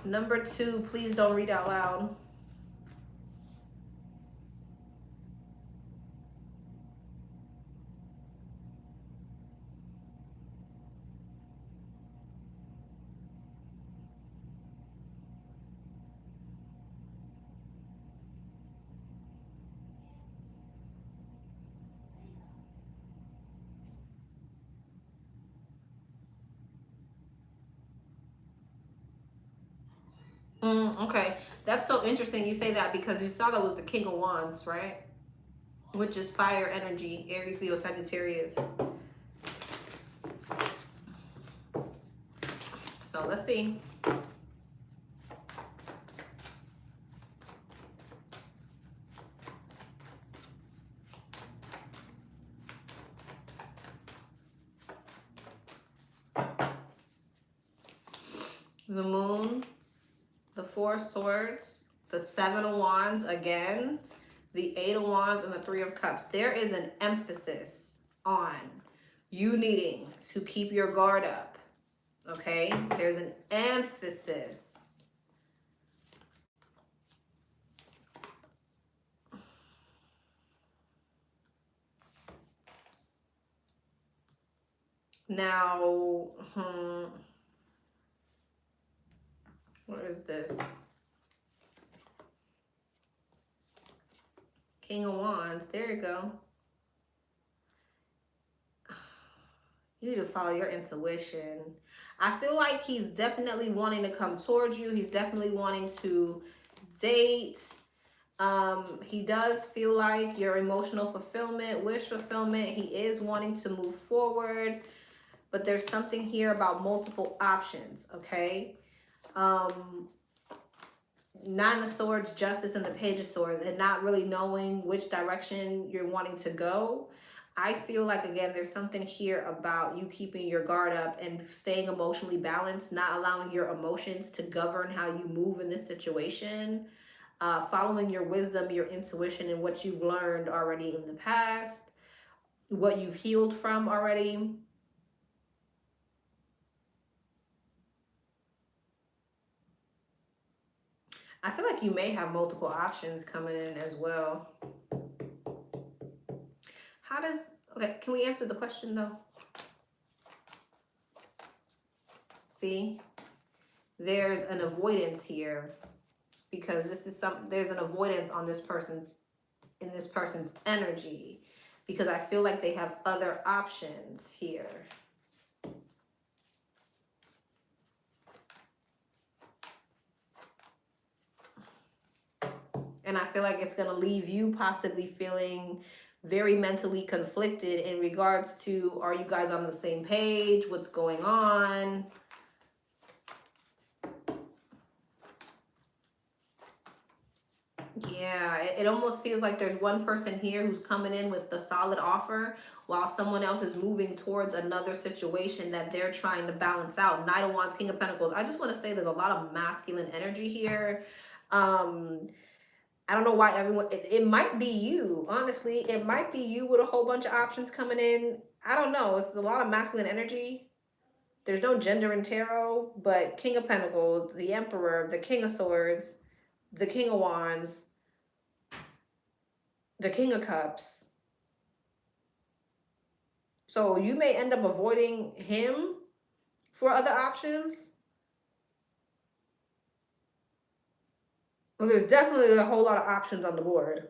Number 2, please don't read out loud. Okay, that's so interesting you say that because you saw that was the King of Wands, right? Which is fire energy, Aries, Leo, Sagittarius. So let's see. The Moon, the 4 of Swords, the 7 of Wands again, the 8 of Wands, and the 3 of Cups. There is an emphasis on you needing to keep your guard up, okay? There's an emphasis. Now, what is this? King of Wands, there you go. You need to follow your intuition. I feel like he's definitely wanting to come towards you. He's definitely wanting to date. He does feel like your emotional fulfillment, wish fulfillment. He is wanting to move forward, but there's something here about multiple options, okay? 9 of Swords, Justice, and the Page of Swords, and not really knowing which direction you're wanting to go. I feel like, again, there's something here about you keeping your guard up and staying emotionally balanced, not allowing your emotions to govern how you move in this situation, following your wisdom, your intuition, and what you've learned already in the past, what you've healed from already. I feel like you may have multiple options coming in as well. How does, okay, can we answer the question though? See, there's an avoidance here because this is there's an avoidance on this person's, in this person's energy, because I feel like they have other options here. And I feel like it's going to leave you possibly feeling very mentally conflicted in regards to, are you guys on the same page? What's going on? Yeah, it almost feels like there's one person here who's coming in with the solid offer while someone else is moving towards another situation that they're trying to balance out. Knight of Wands, King of Pentacles. I just want to say there's a lot of masculine energy here. I don't know why everyone, it might be you, honestly. It might be you with a whole bunch of options coming in. I don't know. It's a lot of masculine energy. There's no gender in tarot, but King of Pentacles, the Emperor, the King of Swords, the King of Wands, the King of Cups. So you may end up avoiding him for other options. Well, there's definitely a whole lot of options on the board.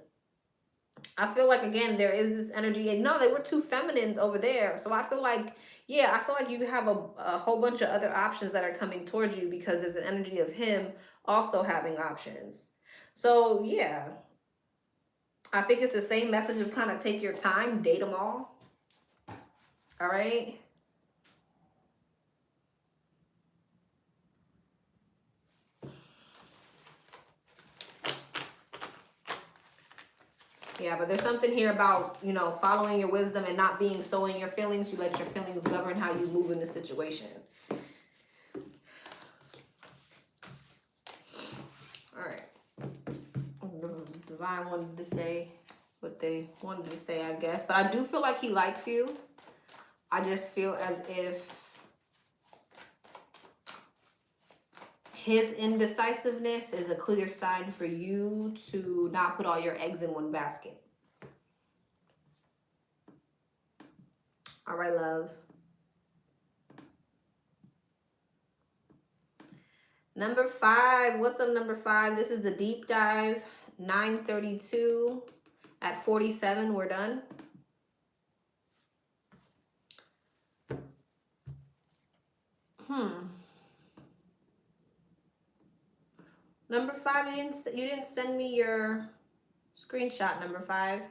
I feel like, again, there is this energy. And no, they were 2 feminines over there. So I feel like, yeah, I feel like you have a whole bunch of other options that are coming towards you because there's an energy of him also having options. So, yeah. I think it's the same message of kind of take your time, date them all. All right? Yeah, but there's something here about, you know, following your wisdom and not being so in your feelings. You let your feelings govern how you move in the situation. All right. Divine wanted to say what they wanted to say, I guess. But I do feel like he likes you. I just feel as if his indecisiveness is a clear sign for you to not put all your eggs in one basket. All right, love. Number 5. What's up, number 5? This is the deep dive. 9:32. At 47, we're done. Number 5, you didn't send me your screenshot, number 5.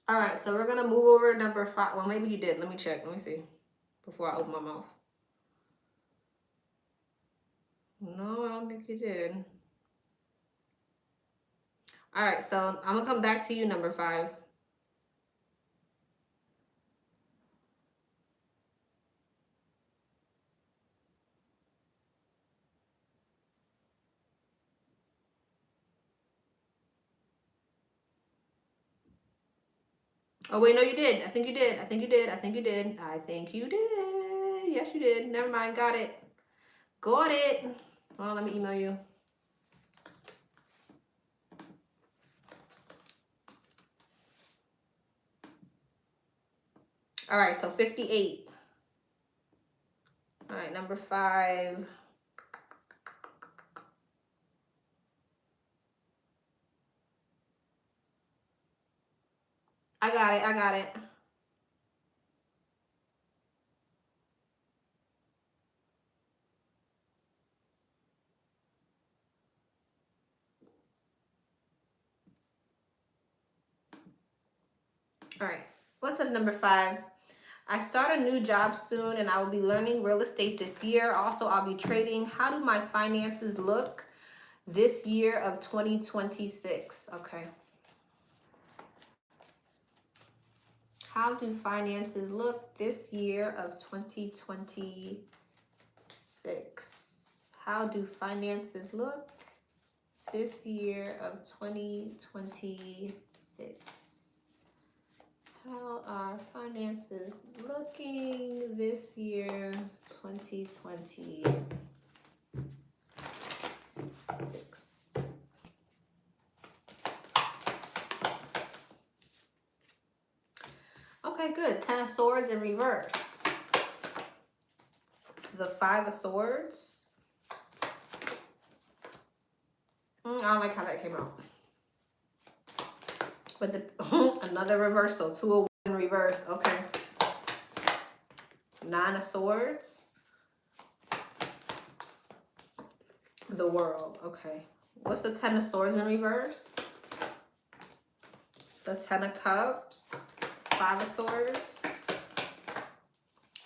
All right, so we're gonna move over to number 5. Well, maybe you did. Let me check. Let me see before I open my mouth. No, I don't think you did. All right, so I'm gonna come back to you, number 5. Oh, wait, no, you did. I think you did. I think you did. I think you did. I think you did. Yes, you did. Never mind. Got it. Got it. Well, let me email you. All right, so 58. All right, number 5. I got it. I got it. All right. What's up, number 5? I start a new job soon and I will be learning real estate this year. Also, I'll be trading. How do my finances look this year of 2026? Okay. How do finances look this year of 2026? How do finances look this year of 2026? How are finances looking this year, 2026? Okay, good. 10 of Swords in reverse. The 5 of Swords. I don't like how that came out. But the another reversal. 2 of Wands in reverse. Okay. 9 of Swords. The World. Okay. What's the 10 of Swords in reverse? The 10 of Cups. 5 of Swords.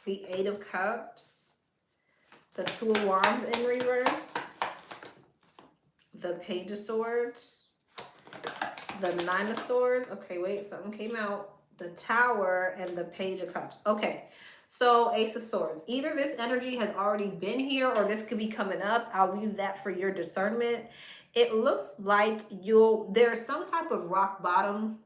The 8 of Cups. The 2 of Wands in reverse. The Page of Swords. The 9 of Swords. Okay, wait, something came out. The Tower and the Page of Cups. Okay, so Ace of Swords. Either this energy has already been here or this could be coming up. I'll leave that for your discernment. It looks like there's some type of rock bottom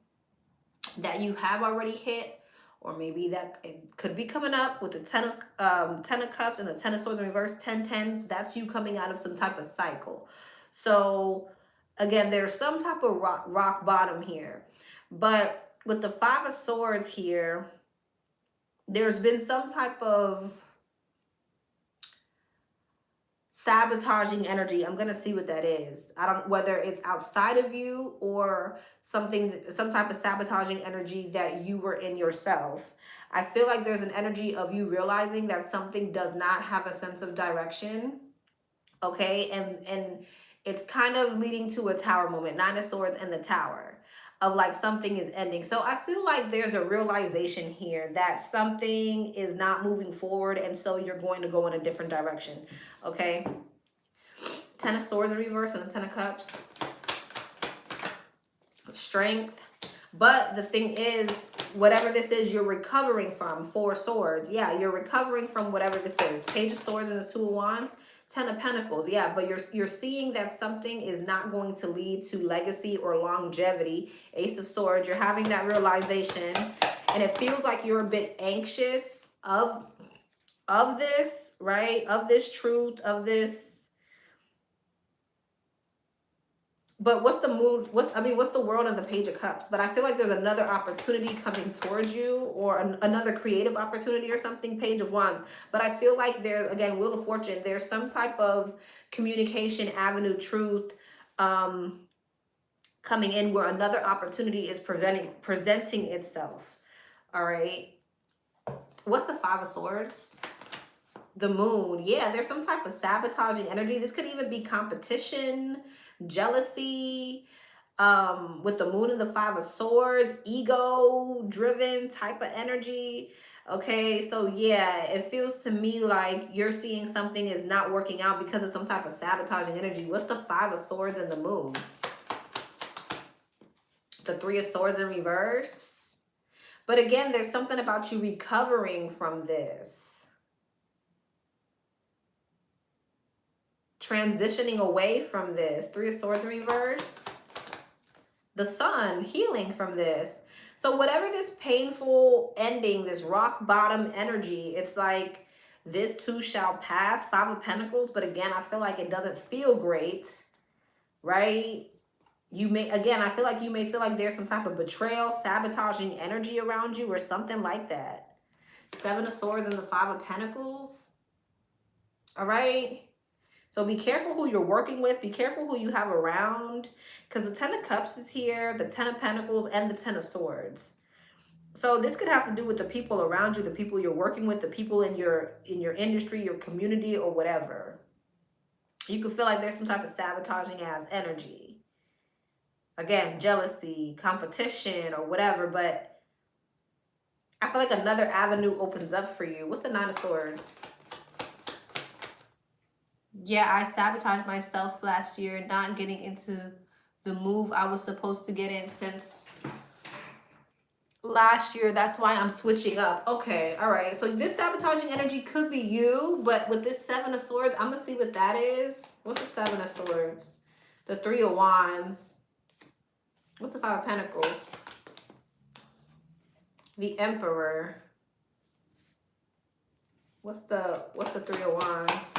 that you have already hit, or maybe that it could be coming up with the 10 of Cups and the 10 of Swords in reverse. 10 10s. That's you coming out of some type of cycle. So again, there's some type of rock bottom here. But with the 5 of Swords here, there's been some type of sabotaging energy. I'm going to see what that is. I don't, whether it's outside of you or some type of sabotaging energy that you were in yourself. I feel like there's an energy of you realizing that something does not have a sense of direction. Okay. And it's kind of leading to a Tower moment. 9 of Swords and the Tower of like something is ending. So I feel like there's a realization here that something is not moving forward. And so you're going to go in a different direction. Okay. 10 of Swords in reverse and the 10 of Cups. strength. But the thing is, whatever this is, you're recovering from. 4 swords. Yeah, you're recovering from whatever this is. Page of Swords and the 2 of Wands. 10 of Pentacles. Yeah, but you're seeing that something is not going to lead to legacy or longevity. Ace of Swords. You're having that realization. And it feels like you're a bit anxious of this, right? Of this truth, of this. But what's the mood? What's the world and the Page of Cups? But I feel like there's another opportunity coming towards you, or another creative opportunity or something. Page of Wands. But I feel like there's, again, Wheel of Fortune. There's some type of communication avenue, truth coming in where another opportunity is presenting itself. All right. What's the 5 of Swords? The Moon. Yeah, there's some type of sabotaging energy. This could even be competition, jealousy, with the Moon and the 5 of Swords, ego driven type of energy. Okay, so yeah, it feels to me like you're seeing something is not working out because of some type of sabotaging energy. What's the 5 of Swords and the Moon? The 3 of Swords in reverse. But again, there's something about you recovering from this. Transitioning away from this. 3 of Swords in reverse. The Sun, healing from this. So whatever this painful ending, this rock bottom energy, it's like this too shall pass. 5 of Pentacles. But again, I feel like it doesn't feel great, right? You may, again, I feel like you may feel like there's some type of betrayal, sabotaging energy around you or something like that. 7 of Swords and the 5 of Pentacles. All right. So be careful who you're working with. Be careful who you have around. Because the 10 of Cups is here, the 10 of Pentacles, and the 10 of Swords. So this could have to do with the people around you, the people you're working with, the people in your industry, your community, or whatever. You could feel like there's some type of sabotaging ass energy. Again, jealousy, competition, or whatever. But I feel like another avenue opens up for you. What's the 9 of Swords? Yeah, I sabotaged myself last year, not getting into the move I was supposed to get in since last year. That's why I'm switching up. Okay, all right. So this sabotaging energy could be you, but with this 7 of Swords, I'm going to see what that is. What's the 7 of Swords? The 3 of Wands. What's the 5 of Pentacles? The Emperor. What's the 3 of Wands?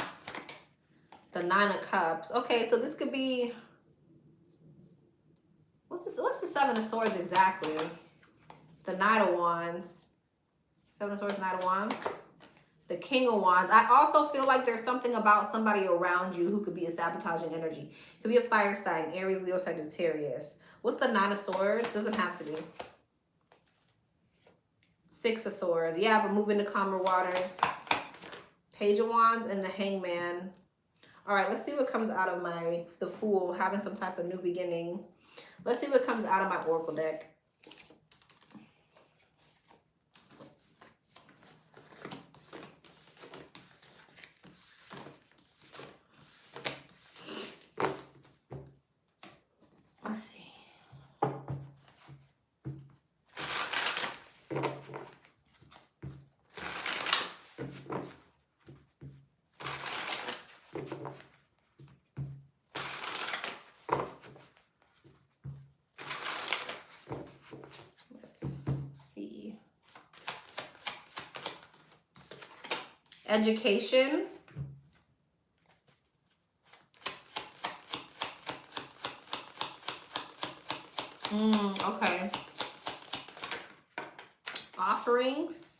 The 9 of Cups. Okay, so this could be, what's the 7 of Swords exactly? The Knight of Wands. 7 of Swords, Knight of Wands. The King of Wands. I also feel like there's something about somebody around you who could be a sabotaging energy. Could be a fire sign, Aries, Leo, Sagittarius. What's the 9 of Swords? Doesn't have to be. 6 of Swords. Yeah, but moving to calmer waters. Page of Wands and the Hangman. All right, let's see what comes out of the Fool, having some type of new beginning. Let's see what comes out of my Oracle deck. Let's see. Education. Okay. Offerings.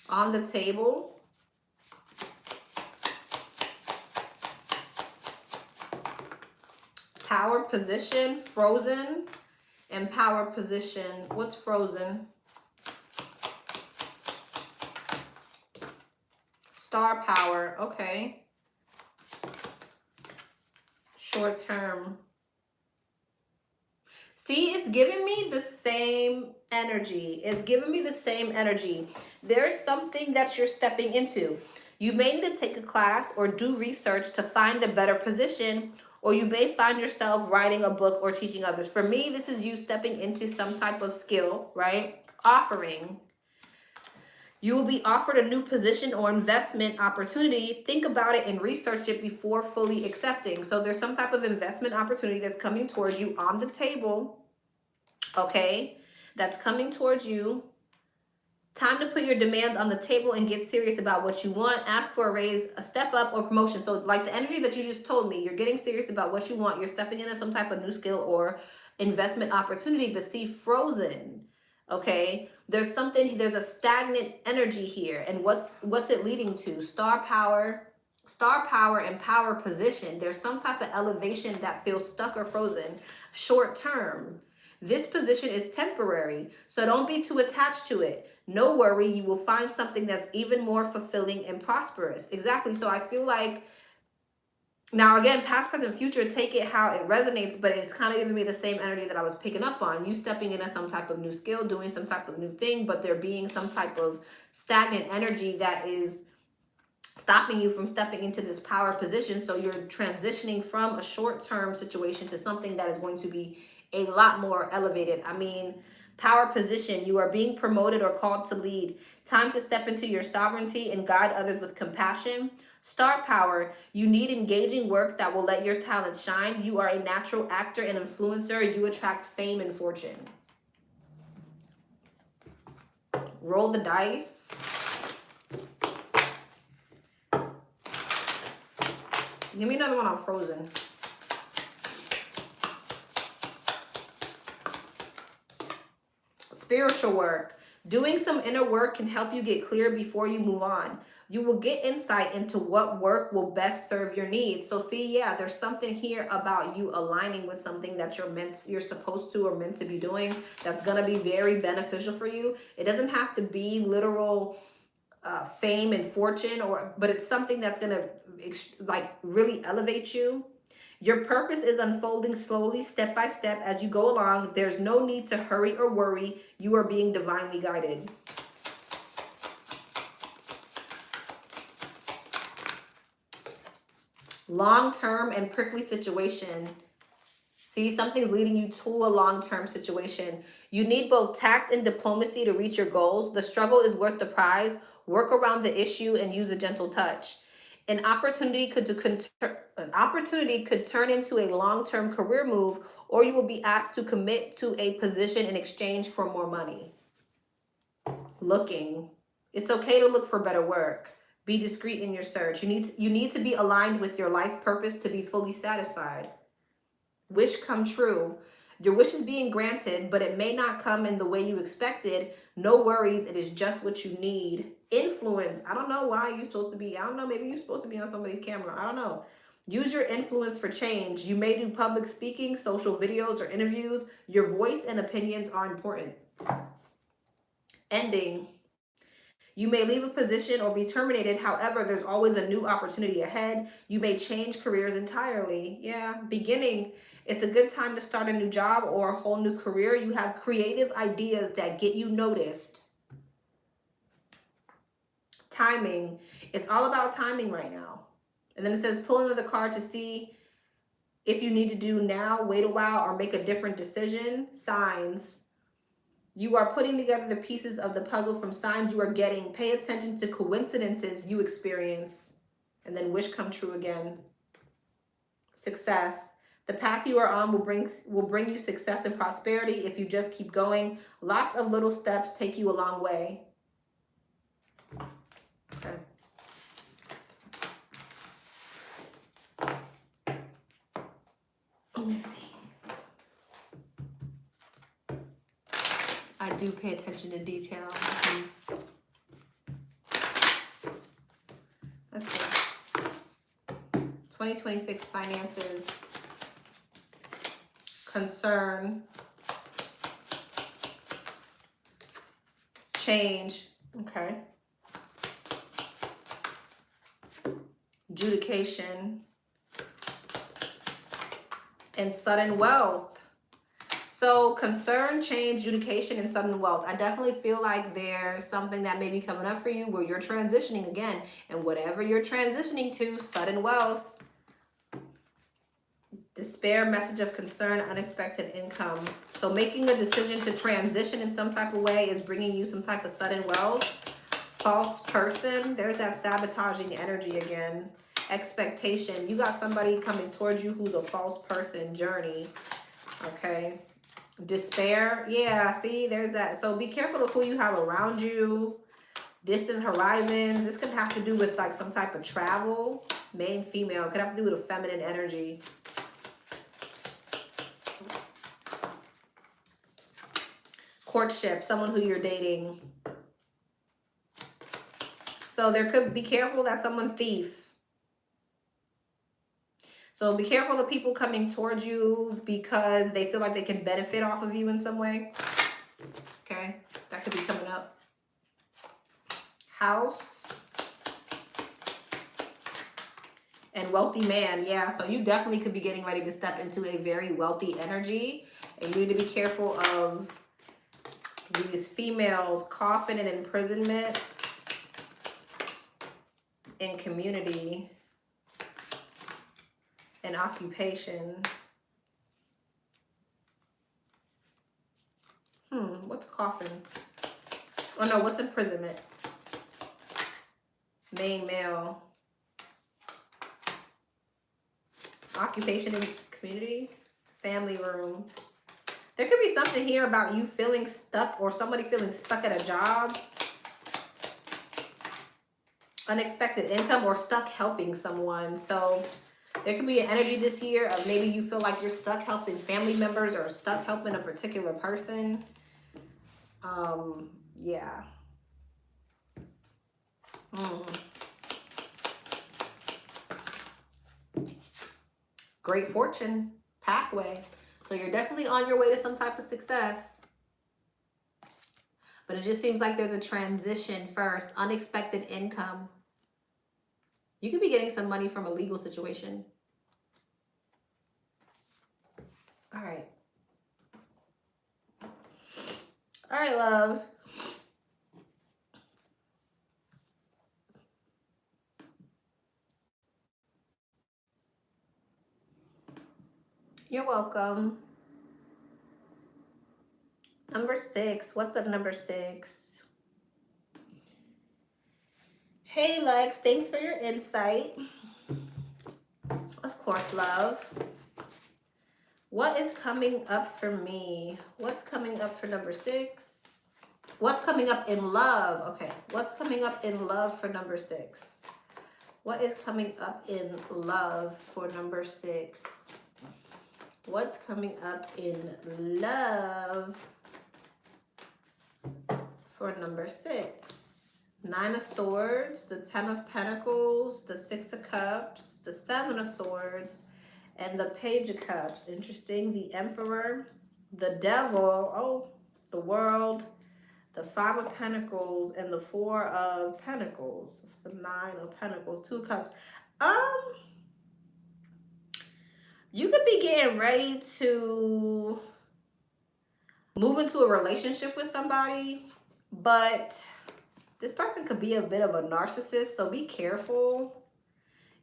On the table. Power position, frozen. And power position. What's frozen? Star power. Okay. Short term. See, it's giving me the same energy. It's giving me the same energy. There's something that you're stepping into. You may need to take a class or do research to find a better position, or you may find yourself writing a book or teaching others. For me, this is you stepping into some type of skill, right? Offering. You will be offered a new position or investment opportunity. Think about it and research it before fully accepting. So there's some type of investment opportunity that's coming towards you on the table, okay? That's coming towards you. Time to put your demands on the table and get serious about what you want. Ask for a raise, a step up, or promotion. So like the energy that you just told me, you're getting serious about what you want. You're stepping into some type of new skill or investment opportunity, but see, frozen. Okay, there's a stagnant energy here. And what's it leading to? Star power and power position. There's some type of elevation that feels stuck or frozen short term. This position is temporary, so don't be too attached to it. No worry, you will find something that's even more fulfilling and prosperous. Exactly. So I feel like, now again, past, present, future, take it how it resonates, but it's kind of giving me the same energy that I was picking up on. You stepping into some type of new skill, doing some type of new thing, but there being some type of stagnant energy that is stopping you from stepping into this power position. So you're transitioning from a short-term situation to something that is going to be a lot more elevated. I mean, power position, you are being promoted or called to lead. Time to step into your sovereignty and guide others with compassion. Star power, you need engaging work that will let your talent shine. You are a natural actor and influencer. You attract fame and fortune. Roll the dice. Give me another one on frozen. Spiritual work. Doing some inner work can help you get clear before you move on. You will get insight into what work will best serve your needs. So see, yeah, there's something here about you aligning with something that you're supposed to or meant to be doing that's going to be very beneficial for you. It doesn't have to be literal fame and fortune, but it's something that's going to like really elevate you. Your purpose is unfolding slowly, step by step as you go along. There's no need to hurry or worry. You are being divinely guided. Long-term and prickly situation. See, something's leading you to a long-term situation. You need both tact and diplomacy to reach your goals. The struggle is worth the prize. Work around the issue and use a gentle touch. An opportunity could turn into a long-term career move, or you will be asked to commit to a position in exchange for more money. Looking. It's okay to look for better work. Be discreet in your search. You need to be aligned with your life purpose to be fully satisfied. Wish come true. Your wish is being granted, but it may not come in the way you expected. No worries, it is just what you need. Influence. I don't know why you're supposed to be, I don't know, maybe you're supposed to be on somebody's camera. I don't know. Use your influence for change. You may do public speaking, social videos, or interviews. Your voice and opinions are important. Ending. You may leave a position or be terminated. However, there's always a new opportunity ahead. You may change careers entirely. Yeah. Beginning. It's a good time to start a new job or a whole new career. You have creative ideas that get you noticed. Timing. It's all about timing right now. And then it says pull another card to see if you need to do now, wait a while, or make a different decision. Signs. You are putting together the pieces of the puzzle from signs you are getting. Pay attention to coincidences you experience. And then wish come true again. Success. The path you are on will bring you success and prosperity if you just keep going. Lots of little steps take you a long way. Okay. Let me see. I do pay attention to detail. Let's see. 2026 finances. Concern. Change. Okay. Adjudication. And sudden wealth. So concern, change, education, and sudden wealth. I definitely feel like there's something that may be coming up for you where you're transitioning again. And whatever you're transitioning to, sudden wealth, despair, message of concern, unexpected income. So making a decision to transition in some type of way is bringing you some type of sudden wealth. False person, there's that sabotaging energy again. Expectation, you got somebody coming towards you who's a false person. Journey, okay. Despair, yeah, see, there's that. So be careful of who you have around you. Distant horizons, this could have to do with like some type of travel. Main, female, could have to do with a feminine energy. Courtship, someone who you're dating. So there could be careful that someone thief. So be careful of people coming towards you because they feel like they can benefit off of you in some way. Okay, that could be coming up. House. And wealthy man, yeah. So you definitely could be getting ready to step into a very wealthy energy. And you need to be careful of these females, coffin and imprisonment in community and occupation. What's coffin? Oh no, what's imprisonment? Main, male. Occupation and community. Family room. There could be something here about you feeling stuck or somebody feeling stuck at a job. Unexpected income or stuck helping someone. So there could be an energy this year of maybe you feel like you're stuck helping family members or stuck helping a particular person. Yeah. Great fortune, pathway. So you're definitely on your way to some type of success. But it just seems like there's a transition first. Unexpected income. You could be getting some money from a legal situation. All right. All right, love. You're welcome. Number 6. What's up, number 6? Hey, Lex. Thanks for your insight. Of course, love. What is coming up for me? What's coming up for number 6? What's coming up in love? Okay. What's coming up in love for number 6? What is coming up in love for number 6? What's coming up in love for number 6? 9 of Swords, the 10 of Pentacles, the 6 of Cups, the 7 of Swords, and the Page of Cups. Interesting. The Emperor, the Devil, oh, the World, the 5 of Pentacles, and the 4 of Pentacles. It's the 9 of Pentacles, 2 of Cups. You could be getting ready to move into a relationship with somebody, but this person could be a bit of a narcissist, so be careful.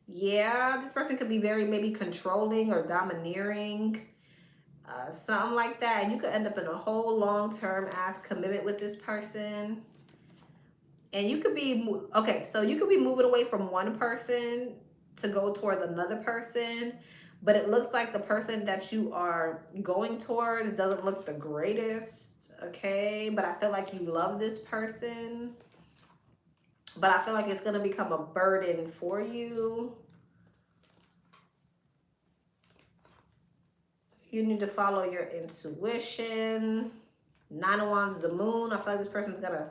Yeah, this person could be very maybe controlling or domineering, something like that. And you could end up in a whole long-term ass commitment with this person. And you could be, okay, so you could be moving away from one person to go towards another person. But it looks like the person that you are going towards doesn't look the greatest, okay? But I feel like you love this person. But I feel like it's going to become a burden for you. You need to follow your intuition. 9 of Wands, the Moon. I feel like this person's going to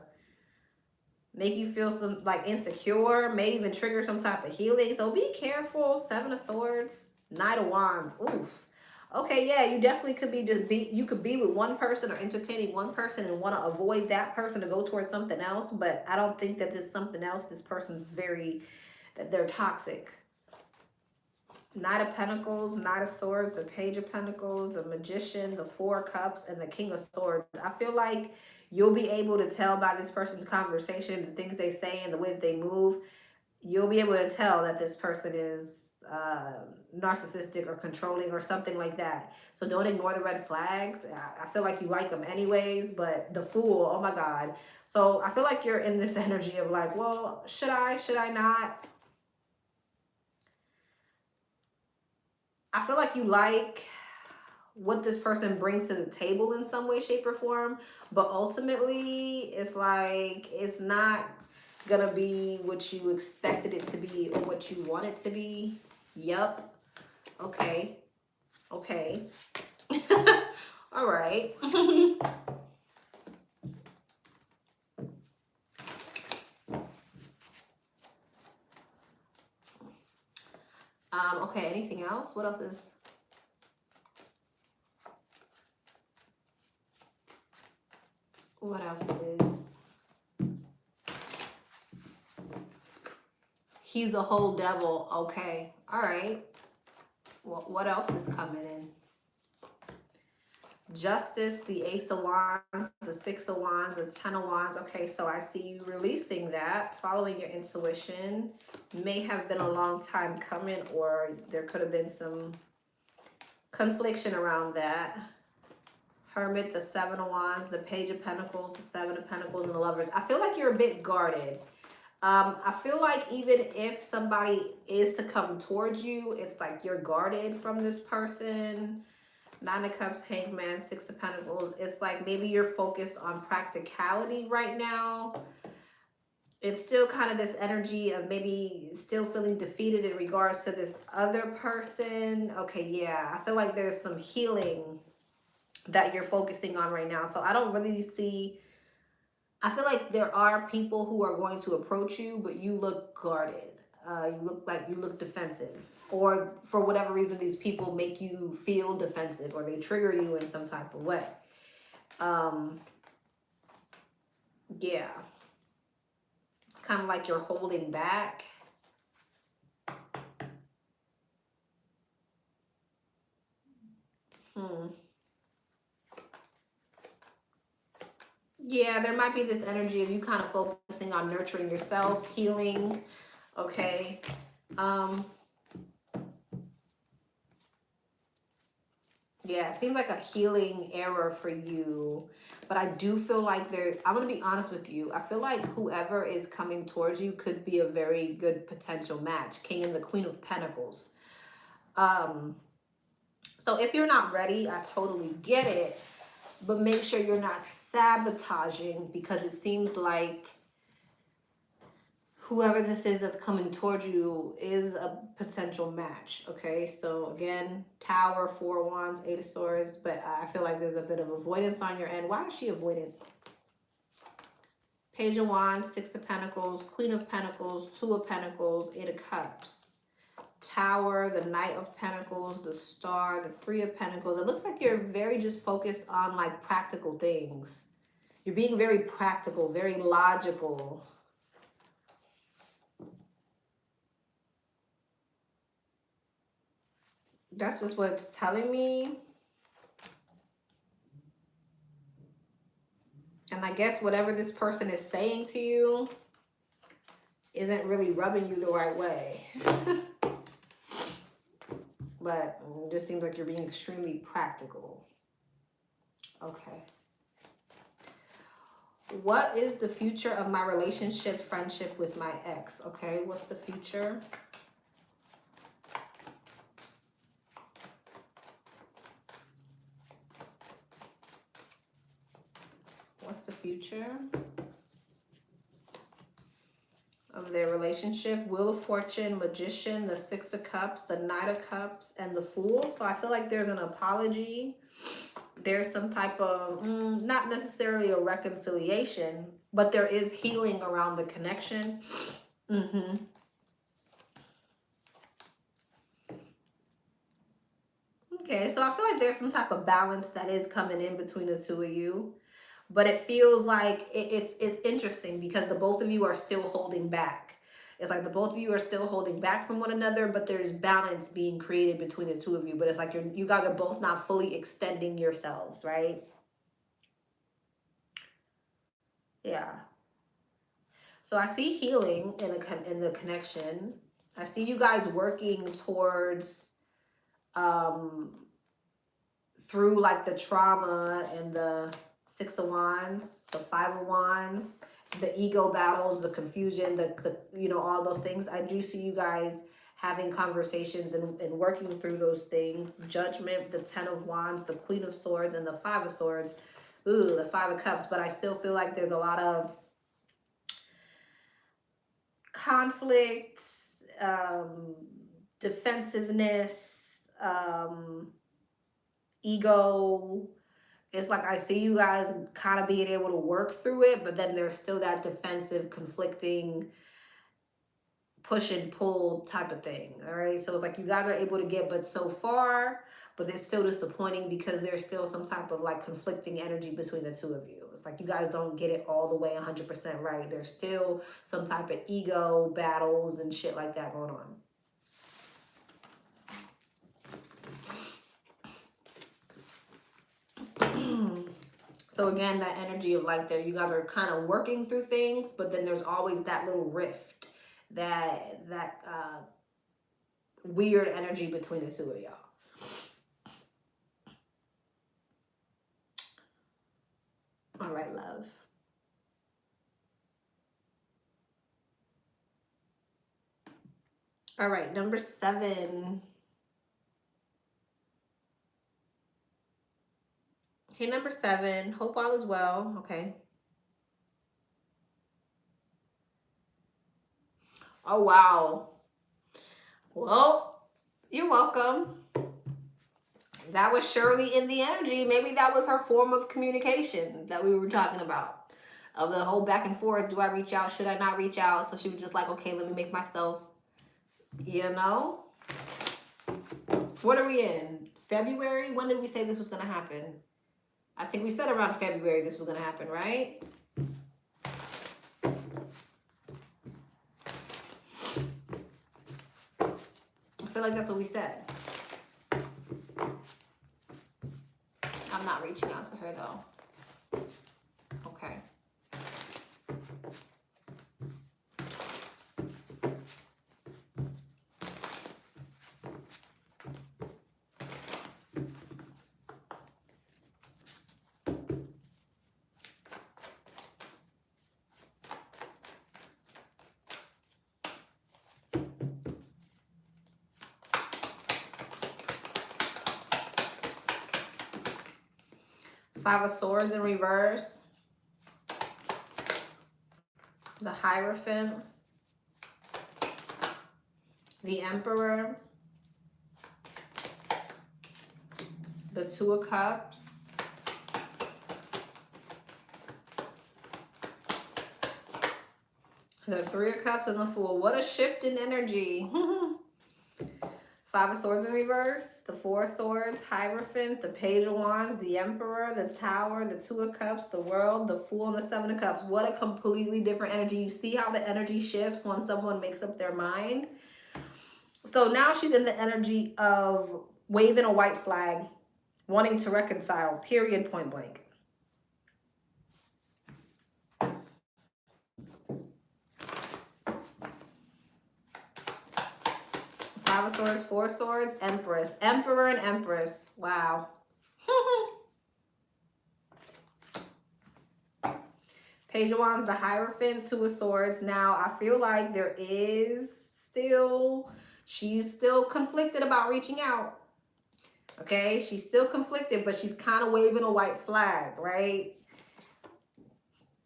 make you feel some like insecure. May even trigger some type of healing. So be careful. 7 of Swords. 9 of Wands. Oof. Okay, yeah, you definitely could be you could be with one person or entertaining one person and want to avoid that person to go towards something else. But I don't think that this something else, this person's that they're toxic. Knight of Pentacles, Knight of Swords, the Page of Pentacles, the Magician, the Four of Cups, and the King of Swords. I feel like you'll be able to tell by this person's conversation, the things they say and the way that they move, you'll be able to tell that this person is narcissistic or controlling or something like that. So don't ignore the red flags. I feel like you like them anyways, but the Fool, oh my God. So I feel like you're in this energy of like, well, should I not? I feel like you like what this person brings to the table in some way, shape, or form, but ultimately it's like it's not gonna be what you expected it to be or what you want it to be. Yup. Okay. Okay. All right. Okay, anything else? What else is... What else is... He's a whole devil. Okay. All right. Well, what else is coming in? Justice, the Ace of Wands, the Six of Wands, the Ten of Wands. Okay, so I see you releasing that, following your intuition. May have been a long time coming, or there could have been some confliction around that. Hermit, the Seven of Wands, the Page of Pentacles, the Seven of Pentacles, and the Lovers. I feel like you're a bit guarded. I feel like even if somebody is to come towards you, it's like you're guarded from this person. Nine of Cups, Hangman, Six of Pentacles. It's like maybe you're focused on practicality right now. It's still kind of this energy of maybe still feeling defeated in regards to this other person. Okay, yeah. I feel like there's some healing that you're focusing on right now. So I don't really see... I feel like there are people who are going to approach you, but you look guarded. You look defensive. Or for whatever reason, these people make you feel defensive or they trigger you in some type of way. Yeah. Kind of like you're holding back. Yeah, there might be this energy of you kind of focusing on nurturing yourself, healing. Okay. Yeah, it seems like a healing era for you. But I do feel like I'm going to be honest with you. I feel like whoever is coming towards you could be a very good potential match. King and the Queen of Pentacles. So if you're not ready, I totally get it. But make sure you're not sabotaging, because it seems like whoever this is that's coming towards you is a potential match. Okay, so again, Tower, Four of Wands, Eight of Swords, but I feel like there's a bit of avoidance on your end. Why is she avoidant? Page of Wands, Six of Pentacles, Queen of Pentacles, Two of Pentacles, Eight of Cups. Tower, the Knight of Pentacles, the Star, the Three of Pentacles. It looks like you're very just focused on like practical things. You're being very practical, very logical. That's just what it's telling me. And I guess whatever this person is saying to you isn't really rubbing you the right way. But it just seems like you're being extremely practical. Okay. What is the future of my relationship, friendship with my ex? Okay, what's the future? What's the future of their relationship? Wheel of Fortune, Magician, the Six of Cups, the Knight of Cups, and the Fool. So I feel like there's an apology. There's some type of, not necessarily a reconciliation, but there is healing around the connection. Okay, so I feel like there's some type of balance that is coming in between the two of you. But it feels like it's interesting because the both of you are still holding back. It's like the both of you are still holding back from one another, but there's balance being created between the two of you. But it's like you guys are both not fully extending yourselves, right? Yeah. So I see healing in the connection. I see you guys working towards through like the trauma and the Six of Wands, the Five of Wands, the ego battles, the confusion, the all those things. I do see you guys having conversations and working through those things. Judgment, the Ten of Wands, the Queen of Swords, and the Five of Swords. Ooh, the Five of Cups. But I still feel like there's a lot of conflict, defensiveness, ego. It's like I see you guys kind of being able to work through it, but then there's still that defensive, conflicting, push and pull type of thing. All right. So it's like you guys are able to get but so far, but it's still disappointing because there's still some type of like conflicting energy between the two of you. It's like you guys don't get it all the way 100% right. There's still some type of ego battles and shit like that going on. So again, that energy of like there, you guys are kind of working through things, but then there's always that little rift, that weird energy between the two of y'all. All right, love. All right, number 7. Hey, number 7. Hope all is well. Okay. Oh, wow. Well, you're welcome. That was Shirley in the energy. Maybe that was her form of communication that we were talking about. Of the whole back and forth. Do I reach out? Should I not reach out? So she was just like, okay, let me make myself, What are we in? February? When did we say this was going to happen? I think we said around February this was going to happen, right? I feel like that's what we said. I'm not reaching out to her, though. Okay. Five of Swords in reverse. The Hierophant. The Emperor. The Two of Cups. The Three of Cups and the Fool. What a shift in energy. Five of Swords in reverse, the Four of Swords, Hierophant, the Page of Wands, the Emperor, the Tower, the Two of Cups, the World, the Fool, and the Seven of Cups. What a completely different energy. You see how the energy shifts when someone makes up their mind? So now she's in the energy of waving a white flag, wanting to reconcile, period, point blank. Five of Swords, Four of Swords, Empress. Emperor and Empress. Wow. Page of Wands, the Hierophant, Two of Swords. Now, I feel like there is still, she's still conflicted about reaching out. Okay? She's still conflicted, but she's kind of waving a white flag, right?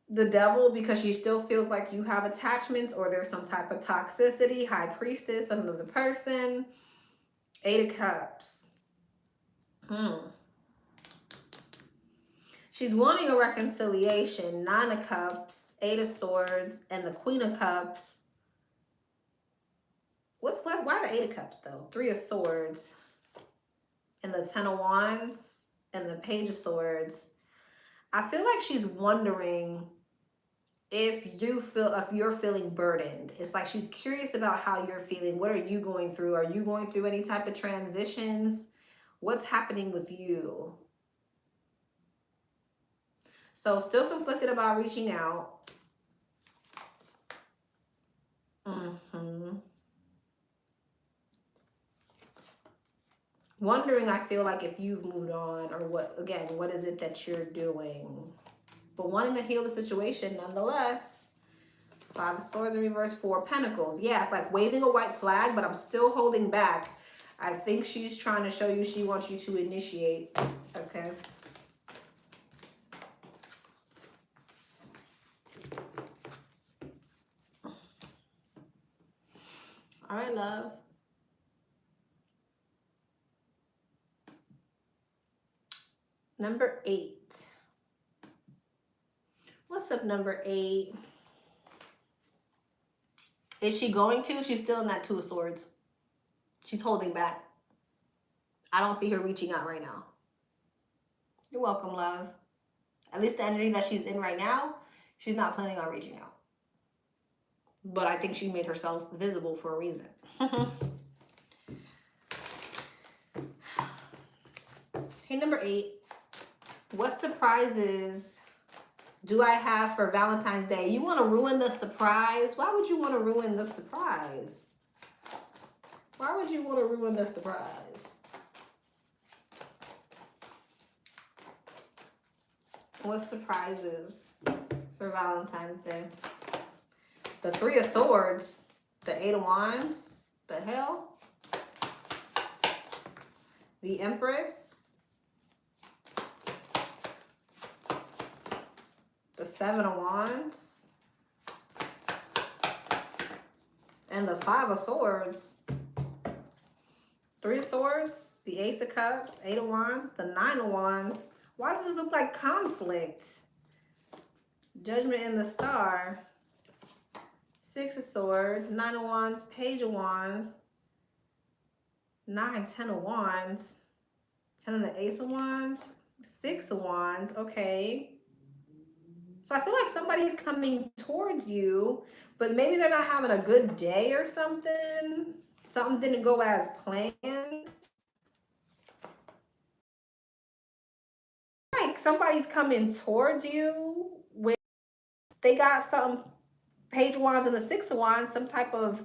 The Devil, because she still feels like you have attachments or there's some type of toxicity. High Priestess, another person. Eight of Cups. She's wanting a reconciliation. Nine of Cups, Eight of Swords, and the Queen of Cups. Why the Eight of Cups, though? Three of Swords, and the Ten of Wands, and the Page of Swords. I feel like she's wondering if you're feeling burdened. It's like she's curious about how you're feeling. What are you going through? Are you going through any type of transitions? What's happening with you? So still conflicted about reaching out. Wondering, I feel like, if you've moved on, or what is it that you're doing? But wanting to heal the situation nonetheless. 5 of Swords in reverse, 4 of Pentacles. Yeah, it's like waving a white flag, but I'm still holding back. I think she's trying to show you she wants you to initiate. Okay. All right, love. Number 8. What's up, number 8? Is she going to? She's still in that 2 of Swords. She's holding back. I don't see her reaching out right now. You're welcome, love. At least the energy that she's in right now, she's not planning on reaching out. But I think she made herself visible for a reason. Hey, number 8. What surprises do I have for Valentine's Day? You want to ruin the surprise? Why would you want to ruin the surprise? Why would you want to ruin the surprise? What surprises for Valentine's Day? The 3 of Swords, the 8 of Wands, the hell? The Empress, the 7 of Wands, and the 5 of Swords. 3 of Swords, the Ace of Cups, 8 of Wands, the 9 of Wands. Why does this look like conflict? Judgment and the Star. 6 of Swords, 9 of Wands, Page of Wands, 9, 10 of Wands, 10 of the Ace of Wands, 6 of Wands. Okay. So I feel like somebody's coming towards you, but maybe they're not having a good day or something. Something didn't go as planned. Like somebody's coming towards you with, they got some Page of Wands and the 6 of Wands, some type of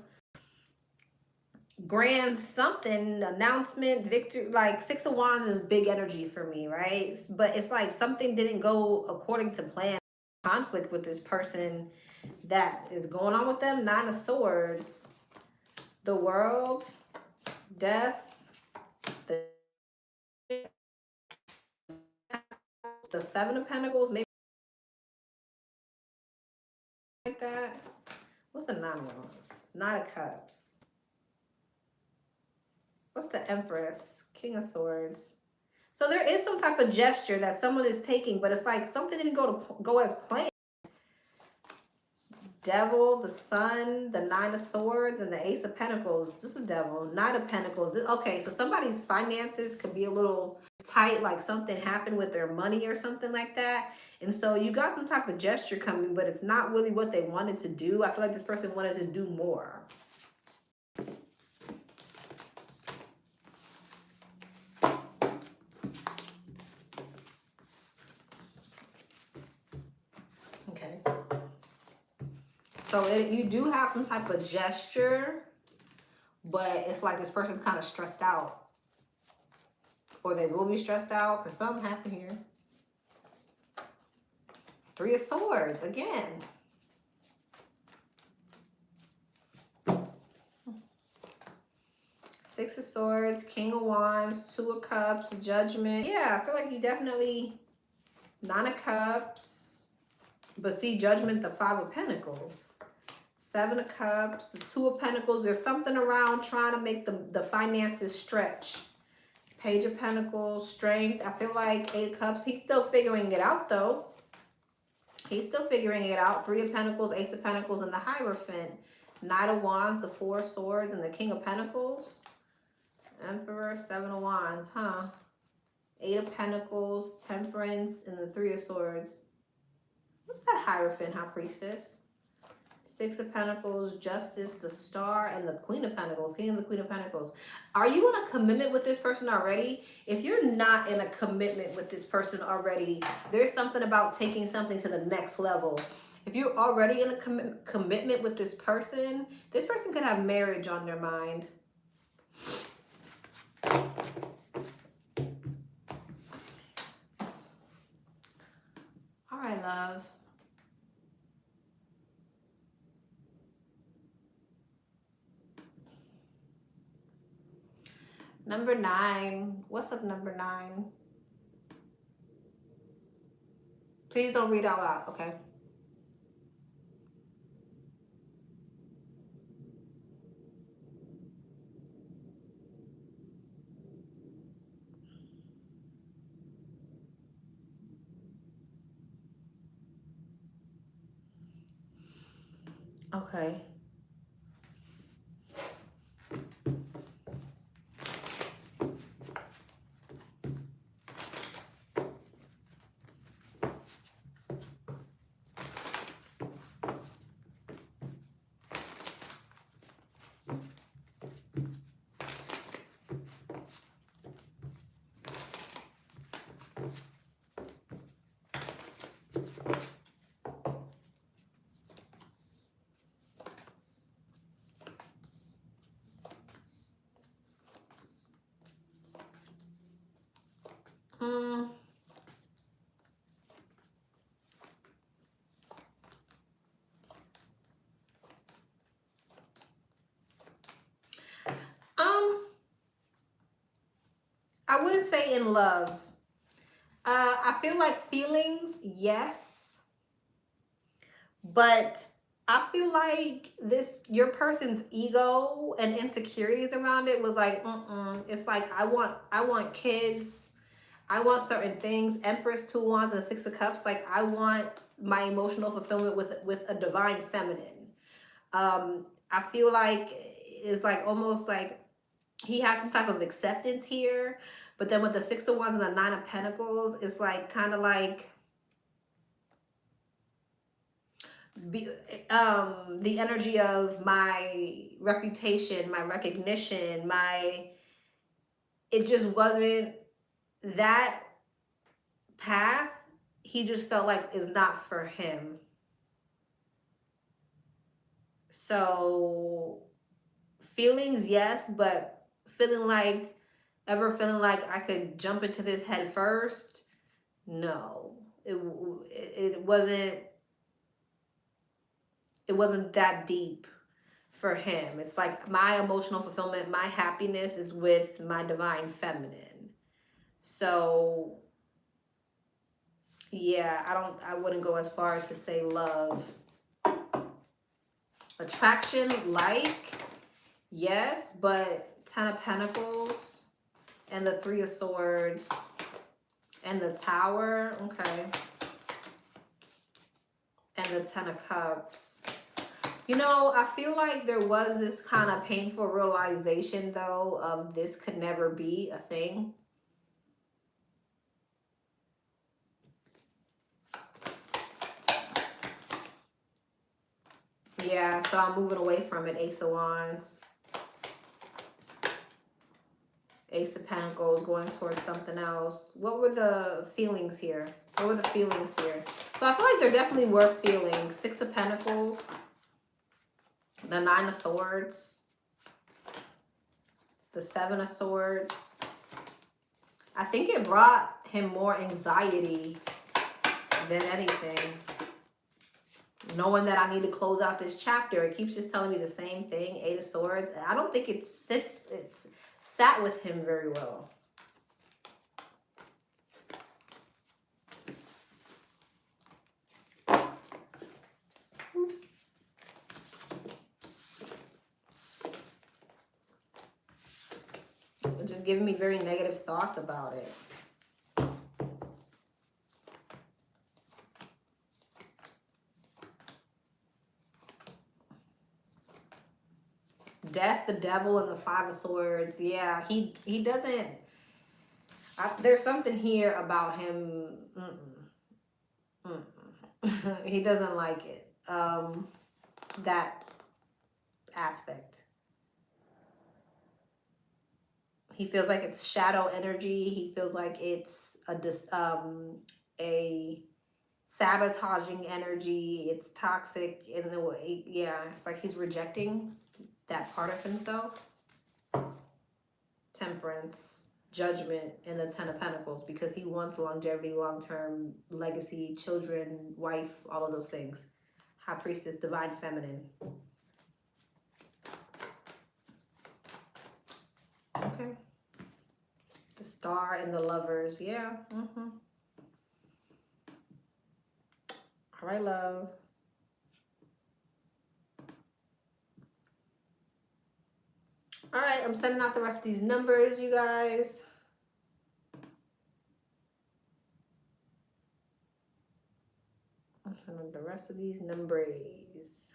grand something, announcement, victory. Like 6 of Wands is big energy for me, right? But it's like something didn't go according to plan. Conflict with this person that is going on with them. 9 of Swords, the World, Death, the 7 of Pentacles, maybe like that. What's the 9 of Wands? 9 of Cups. What's the Empress? King of Swords. So there is some type of gesture that someone is taking, but it's like something didn't go as planned. Devil, the Sun, the 9 of Swords, and the Ace of Pentacles. Just the Devil. 9 of Pentacles. Okay, so somebody's finances could be a little tight, like something happened with their money or something like that. And so you got some type of gesture coming, but it's not really what they wanted to do. I feel like this person wanted to do more. Okay. So you do have some type of gesture, but it's like this person's kind of stressed out. Or they will be stressed out because something happened here. 3 of Swords, again. Six of Swords, King of Wands, 2 of Cups, Judgment. Yeah, I feel like you definitely... 9 of Cups. But see, Judgment, the 5 of Pentacles. 7 of Cups, the 2 of Pentacles. There's something around trying to make the finances stretch. Page of Pentacles, Strength. I feel like 8 of Cups. He's still figuring it out, though. He's still figuring it out. 3 of Pentacles, Ace of Pentacles, and the Hierophant. 9 of Wands, the 4 of Swords, and the King of Pentacles. Emperor, 7 of Wands, huh? 8 of Pentacles, Temperance, and the 3 of Swords. What's that Hierophant, High Priestess? Six of Pentacles, Justice, the Star, and the Queen of Pentacles, King and the Queen of Pentacles. Are you in a commitment with this person already? If you're not in a commitment with this person already, there's something about taking something to the next level. If you're already in a commitment with this person could have marriage on their mind. All right, love. Number 9. What's up, number 9? Please don't read out loud, okay? Okay. Hmm. I wouldn't say in love. I feel like feelings, yes. But I feel like your person's ego and insecurities around it was like, It's like I want kids. I want certain things. Empress, 2 wands, and 6 of cups. Like I want my emotional fulfillment with a divine feminine. I feel like it's like almost like he had some type of acceptance here, but then with the 6 of wands and the 9 of pentacles, it's like kind of like the energy of my reputation, my recognition, it just wasn't that path. He just felt like is not for him. So feelings, yes, but feeling like I could jump into this head first, no. It wasn't that deep for him. It's like my emotional fulfillment, my happiness is with my divine feminine. So yeah, I wouldn't go as far as to say love. Attraction, like, yes, but 10 of Pentacles and the 3 of Swords and the Tower, okay, and the 10 of Cups. You know, I feel like there was this kind of painful realization, though, of this could never be a thing. Yeah, so I'm moving away from it. Ace of Wands. Ace of Pentacles, going towards something else. What were the feelings here? What were the feelings here? So I feel like there definitely were feelings. 6 of Pentacles. The 9 of Swords. The 7 of Swords. I think it brought him more anxiety than anything. Knowing that I need to close out this chapter. It keeps just telling me the same thing. 8 of Swords. I don't think it's sat with him very well. Just giving me very negative thoughts about it. Death, the Devil, and the 5 of Swords. Yeah, he doesn't... there's something here about him. He doesn't like it. That aspect. He feels like it's shadow energy. He feels like it's a sabotaging energy. It's toxic in a way. Yeah, it's like he's rejecting that part of himself. Temperance, judgment, and the Ten of Pentacles, because he wants longevity, long-term legacy, children, wife, all of those things. High Priestess, Divine Feminine. Okay. The Star and the Lovers. Yeah. All right, love. All right, I'm sending out the rest of these numbers, you guys. I'm sending the rest of these numbers.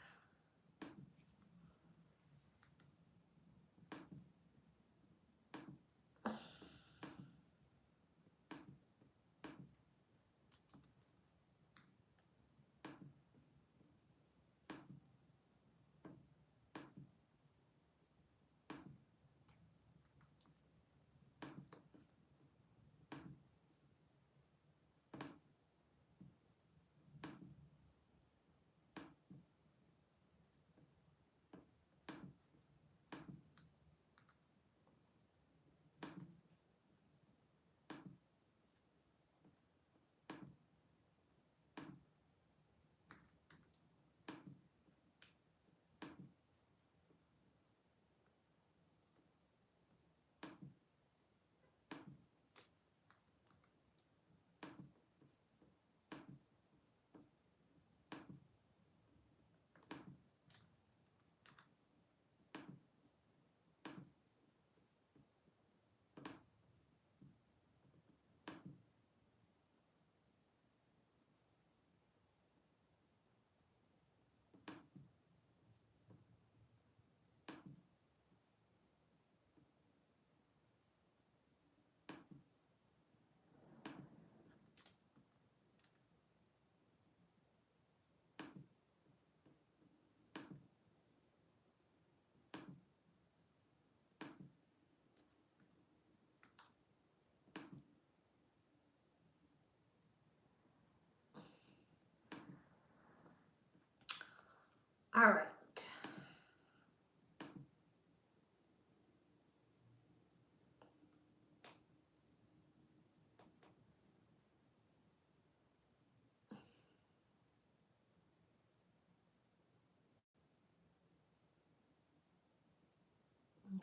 All right.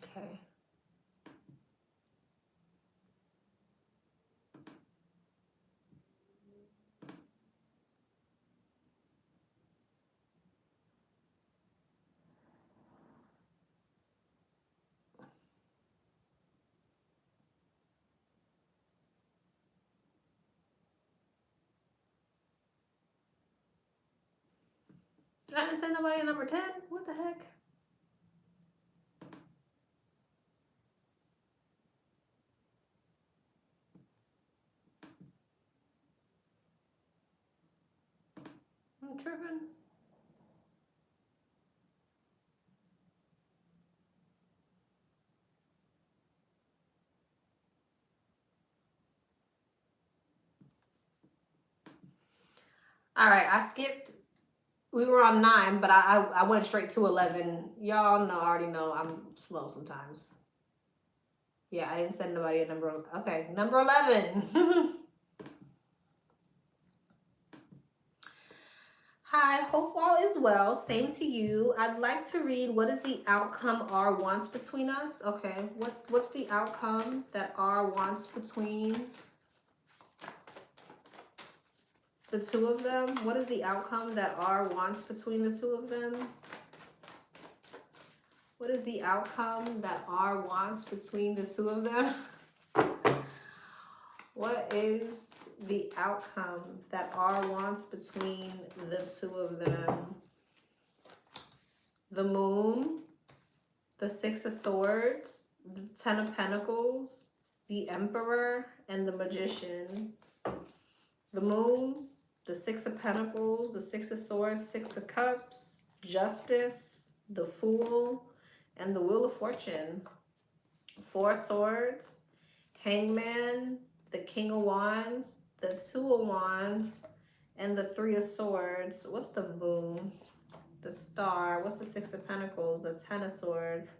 Okay. I didn't send nobody a number 10. What the heck? I'm tripping. All right, I skipped. We were on 9, but I went straight to 11. Y'all know, already know I'm slow sometimes. Yeah, I didn't send nobody a number. Okay, number 11. Hi, hope all is well. Same to you. I'd like to read what is the outcome R wants between us. Okay, what's the outcome that R wants between the two of them? What is the outcome that R wants between the two of them? What is the outcome that R wants between the two of them? What is the outcome that R wants between the two of them? The Moon, the Six of Swords, the Ten of Pentacles, the Emperor, and the Magician. The Moon, the Six of Pentacles, the Six of Swords, Six of Cups, Justice, the Fool, and the Wheel of Fortune. Four of Swords, Hangman, the King of Wands, the Two of Wands, and the Three of Swords. What's the Moon? The Star. What's the Six of Pentacles? The Ten of Swords.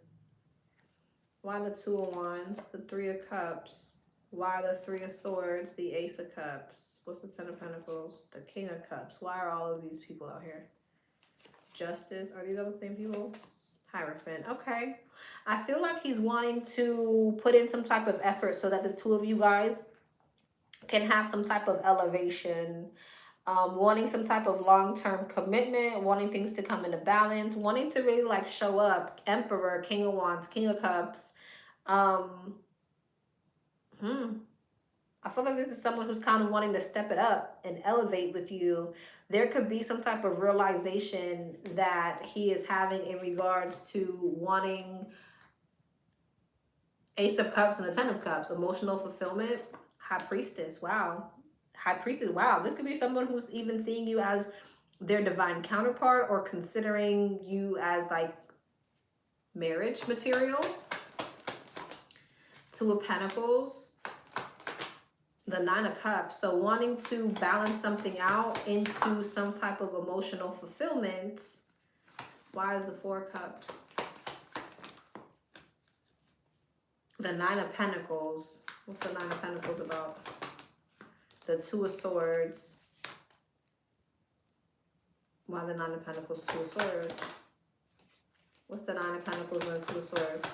Why the Two of Wands? The Three of Cups. Why the Three of Swords? The Ace of Cups. What's the Ten of Pentacles? The King of Cups. Why are all of these people out here? Justice. Are these all the same people? Hierophant. Okay. I feel like he's wanting to put in some type of effort so that the two of you guys can have some type of elevation. Wanting some type of long-term commitment, wanting things to come into balance, wanting to really like show up. Emperor, King of Wands, King of Cups. I feel like this is someone who's kind of wanting to step it up and elevate with you. There could be some type of realization that he is having in regards to wanting Ace of Cups and the Ten of Cups. Emotional fulfillment. High Priestess. Wow. High Priestess. Wow. This could be someone who's even seeing you as their divine counterpart or considering you as like marriage material. Two of Pentacles. The Nine of Cups. So wanting to balance something out into some type of emotional fulfillment. Why is the Four of Cups? The Nine of Pentacles. What's the Nine of Pentacles about? The Two of Swords. Why the Nine of Pentacles, Two of Swords? What's the Nine of Pentacles and the Two of Swords?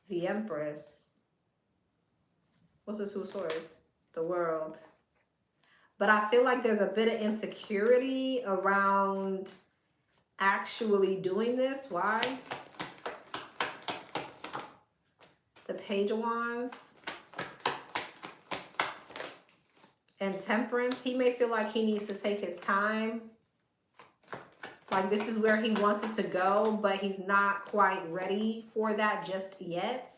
The Empress. What's the Two of Swords? The World. But I feel like there's a bit of insecurity around actually doing this. Why? The Page of Wands. And Temperance. He may feel like he needs to take his time. Like this is where he wants it to go, but he's not quite ready for that just yet.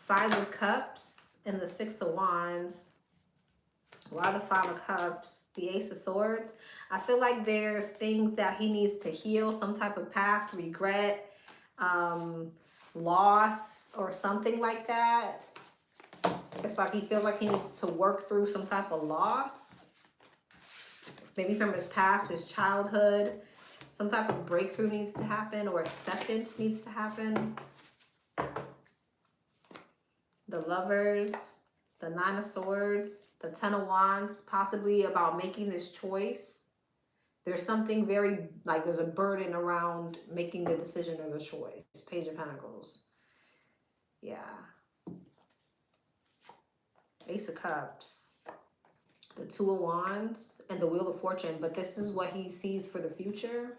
Five of Cups and the Six of Wands. Why the Five of Cups? The Ace of Swords. I feel like there's things that he needs to heal, some type of past regret, loss, or something like that. It's like he feels like he needs to work through some type of loss. Maybe from his past, his childhood. Some type of breakthrough needs to happen or acceptance needs to happen. The Lovers, the Nine of Swords, the Ten of Wands, possibly about making this choice. There's something very, like there's a burden around making the decision or the choice. Page of Pentacles. Yeah. Ace of Cups. The Two of Wands and the Wheel of Fortune. But this is what he sees for the future.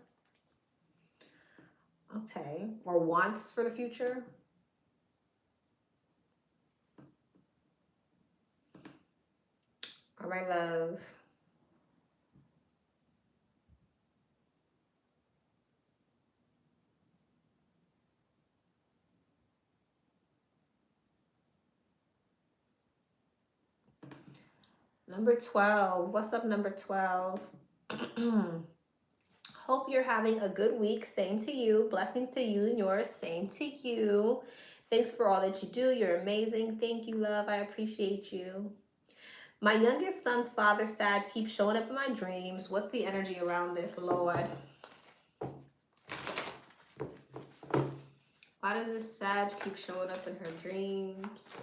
Okay. Or wants for the future. All right, love. Number 12. What's up, number 12? Hope you're having a good week. Same to you. Blessings to you and yours. Same to you. Thanks for all that you do. You're amazing. Thank you, love. I appreciate you. My youngest son's father, Sag, keeps showing up in my dreams. What's the energy around this, Lord? Why does this Sag keep showing up in her dreams?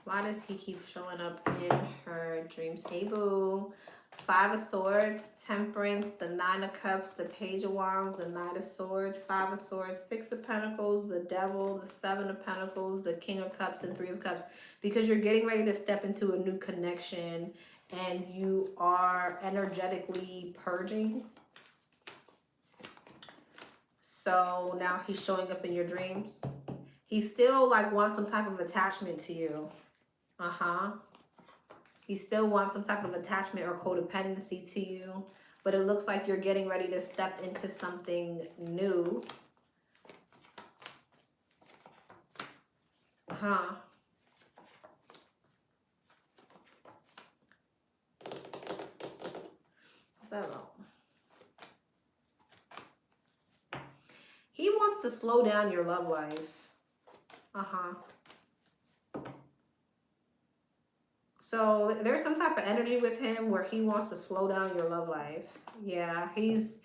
Why does he keep showing up in her dreams? Hey, boo. Five of Swords, Temperance, the Nine of Cups, the Page of Wands, the Knight of Swords, Five of Swords, Six of Pentacles, the Devil, the Seven of Pentacles, the King of Cups, and Three of Cups. Because you're getting ready to step into a new connection and you are energetically purging. So now he's showing up in your dreams. He still like wants some type of attachment to you. He still wants some type of attachment or codependency to you. But it looks like you're getting ready to step into something new. Zelle. He wants to slow down your love life. So there's some type of energy with him where he wants to slow down your love life. Yeah, he's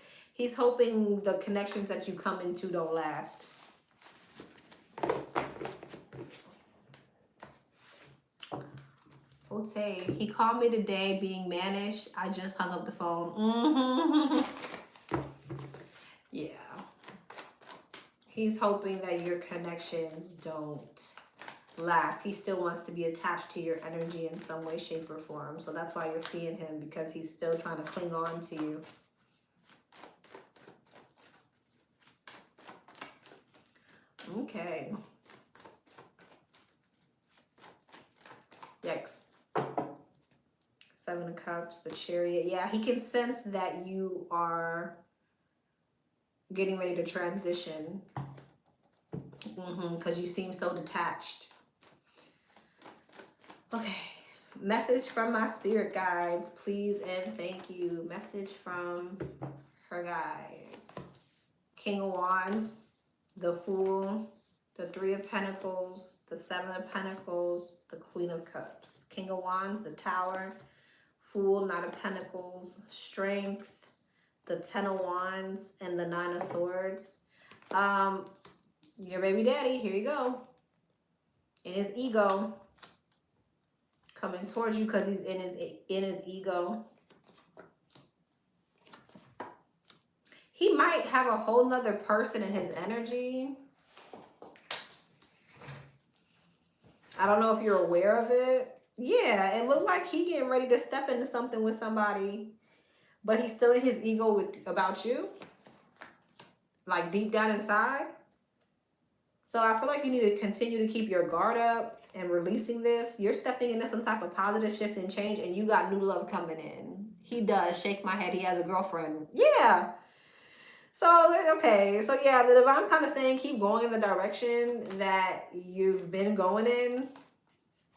hoping the connections that you come into don't last. Ote, he called me today being mannish. I just hung up the phone. Yeah. He's hoping that your connections don't last. He still wants to be attached to your energy in some way, shape, or form. So that's why you're seeing him, because he's still trying to cling on to you. Okay. Yikes. Seven of Cups, the Chariot. Yeah, he can sense that you are getting ready to transition. Because you seem so detached. Okay. Message from my spirit guides, please and thank you. Message from her guides. King of Wands, the Fool, the Three of Pentacles, the Seven of Pentacles, the Queen of Cups. King of Wands, the Tower, Fool, Knight of Pentacles, Strength, the Ten of Wands, and the Nine of Swords. Your baby daddy, here you go. In his ego. Coming towards you because he's in his ego. He might have a whole nother person in his energy. I don't know if you're aware of it. Yeah, it looked like he getting ready to step into something with somebody, but he's still in his ego about you. Like deep down inside. So I feel like you need to continue to keep your guard up and releasing this. You're stepping into some type of positive shift and change, and you got new love coming in. He does. Shake my head. He has a girlfriend. Yeah. So, okay. So, yeah, the divine's kind of saying keep going in the direction that you've been going in.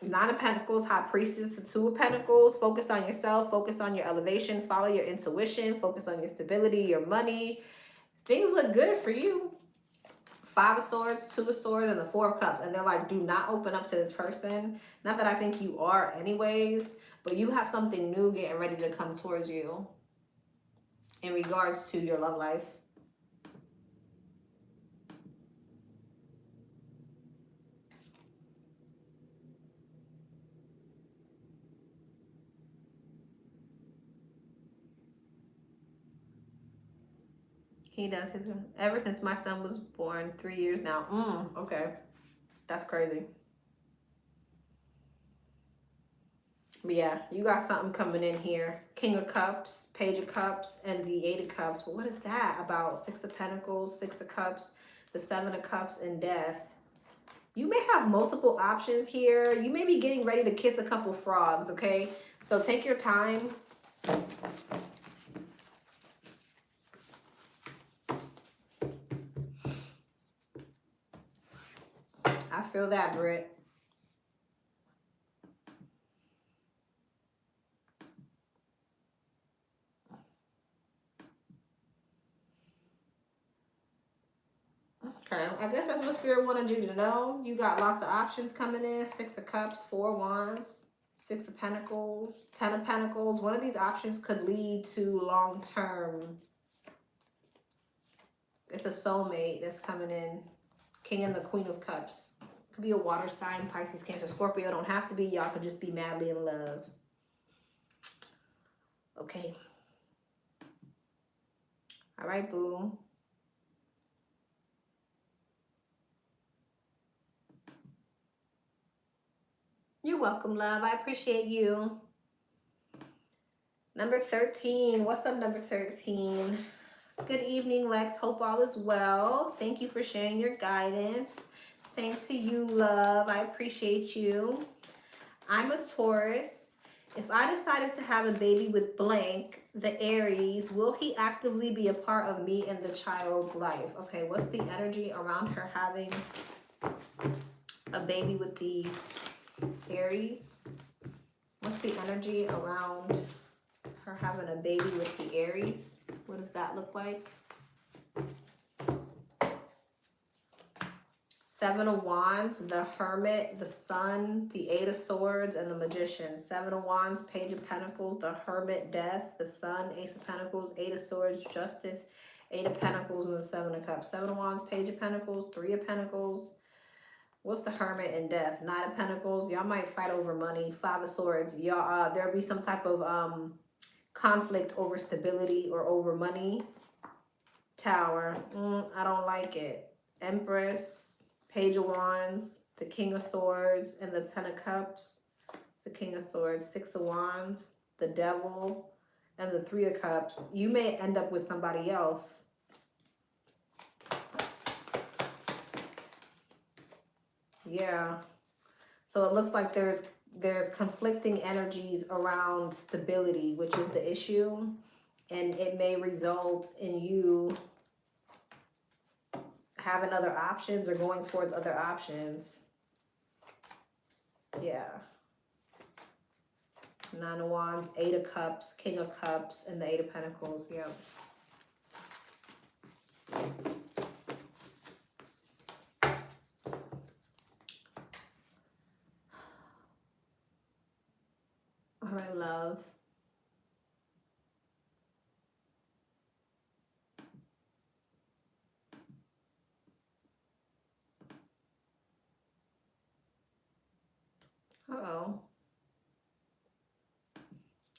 Nine of Pentacles, High Priestess, the Two of Pentacles. Focus on yourself. Focus on your elevation. Follow your intuition. Focus on your stability, your money. Things look good for you. Five of Swords, Two of Swords, and the Four of Cups. And they're like, do not open up to this person. Not that I think you are anyways, but you have something new getting ready to come towards you in regards to your love life. He does his, ever since my son was born, 3 years now. Okay. That's crazy. But yeah, you got something coming in here. King of Cups, Page of Cups, and the Eight of Cups. But what is that about? Six of Pentacles, Six of Cups, the Seven of Cups, and Death. You may have multiple options here. You may be getting ready to kiss a couple frogs, okay? So take your time. I feel that, Britt. Okay, I guess that's what Spirit wanted you to know. You got lots of options coming in. Six of Cups, Four of Wands, Six of Pentacles, Ten of Pentacles. One of these options could lead to long-term. It's a soulmate that's coming in. King and the Queen of Cups. Could be a water sign, Pisces, Cancer, Scorpio. Don't have to be. Y'all could just be madly in love. Okay. All right, boo. You're welcome, love. I appreciate you. Number 13. What's up, number 13? Good evening, Lex. Hope all is well. Thank you for sharing your guidance. Same to you, love. I appreciate you. I'm a Taurus. If I decided to have a baby with blank, the Aries, will he actively be a part of me and the child's life? Okay, what's the energy around her having a baby with the Aries? What's the energy around her having a baby with the Aries. What does that look like? Seven of Wands, the Hermit, the Sun, the Eight of Swords, and the Magician. Seven of Wands, Page of Pentacles, the Hermit, Death, the Sun, Ace of Pentacles, Eight of Swords, Justice, Eight of Pentacles, and the Seven of Cups. Seven of Wands, Page of Pentacles, Three of Pentacles. What's the Hermit and Death? Nine of Pentacles. Y'all might fight over money. Five of Swords. Y'all, there'll be some type of conflict over stability or over money. Tower. I don't like it. Empress. Page of Wands, the King of Swords, and the Ten of Cups. It's the King of Swords, Six of Wands, the Devil, and the Three of Cups. You may end up with somebody else. Yeah. So it looks like there's conflicting energies around stability, which is the issue. And it may result in you having other options or going towards other options. Yeah. Nine of Wands, Eight of Cups, King of Cups, and the Eight of Pentacles. Yep. All right, love. Uh-oh.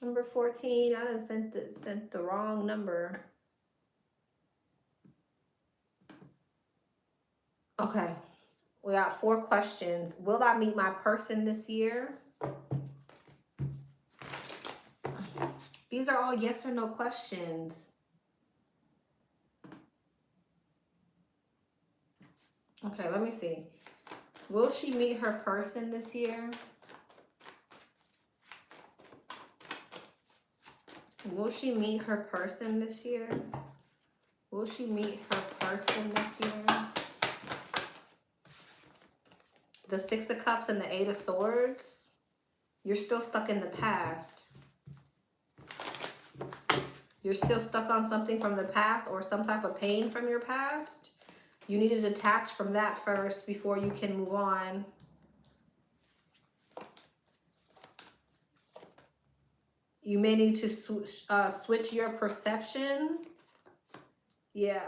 Number 14. I done sent the wrong number. Okay. We got 4 questions. Will I meet my person this year? These are all yes or no questions. Okay, let me see. Will she meet her person this year? Will she meet her person this year? Will she meet her person this year? The Six of Cups and the Eight of Swords. You're still stuck in the past. You're still stuck on something from the past or some type of pain from your past. You need to detach from that first before you can move on. You may need to switch your perception. Yeah.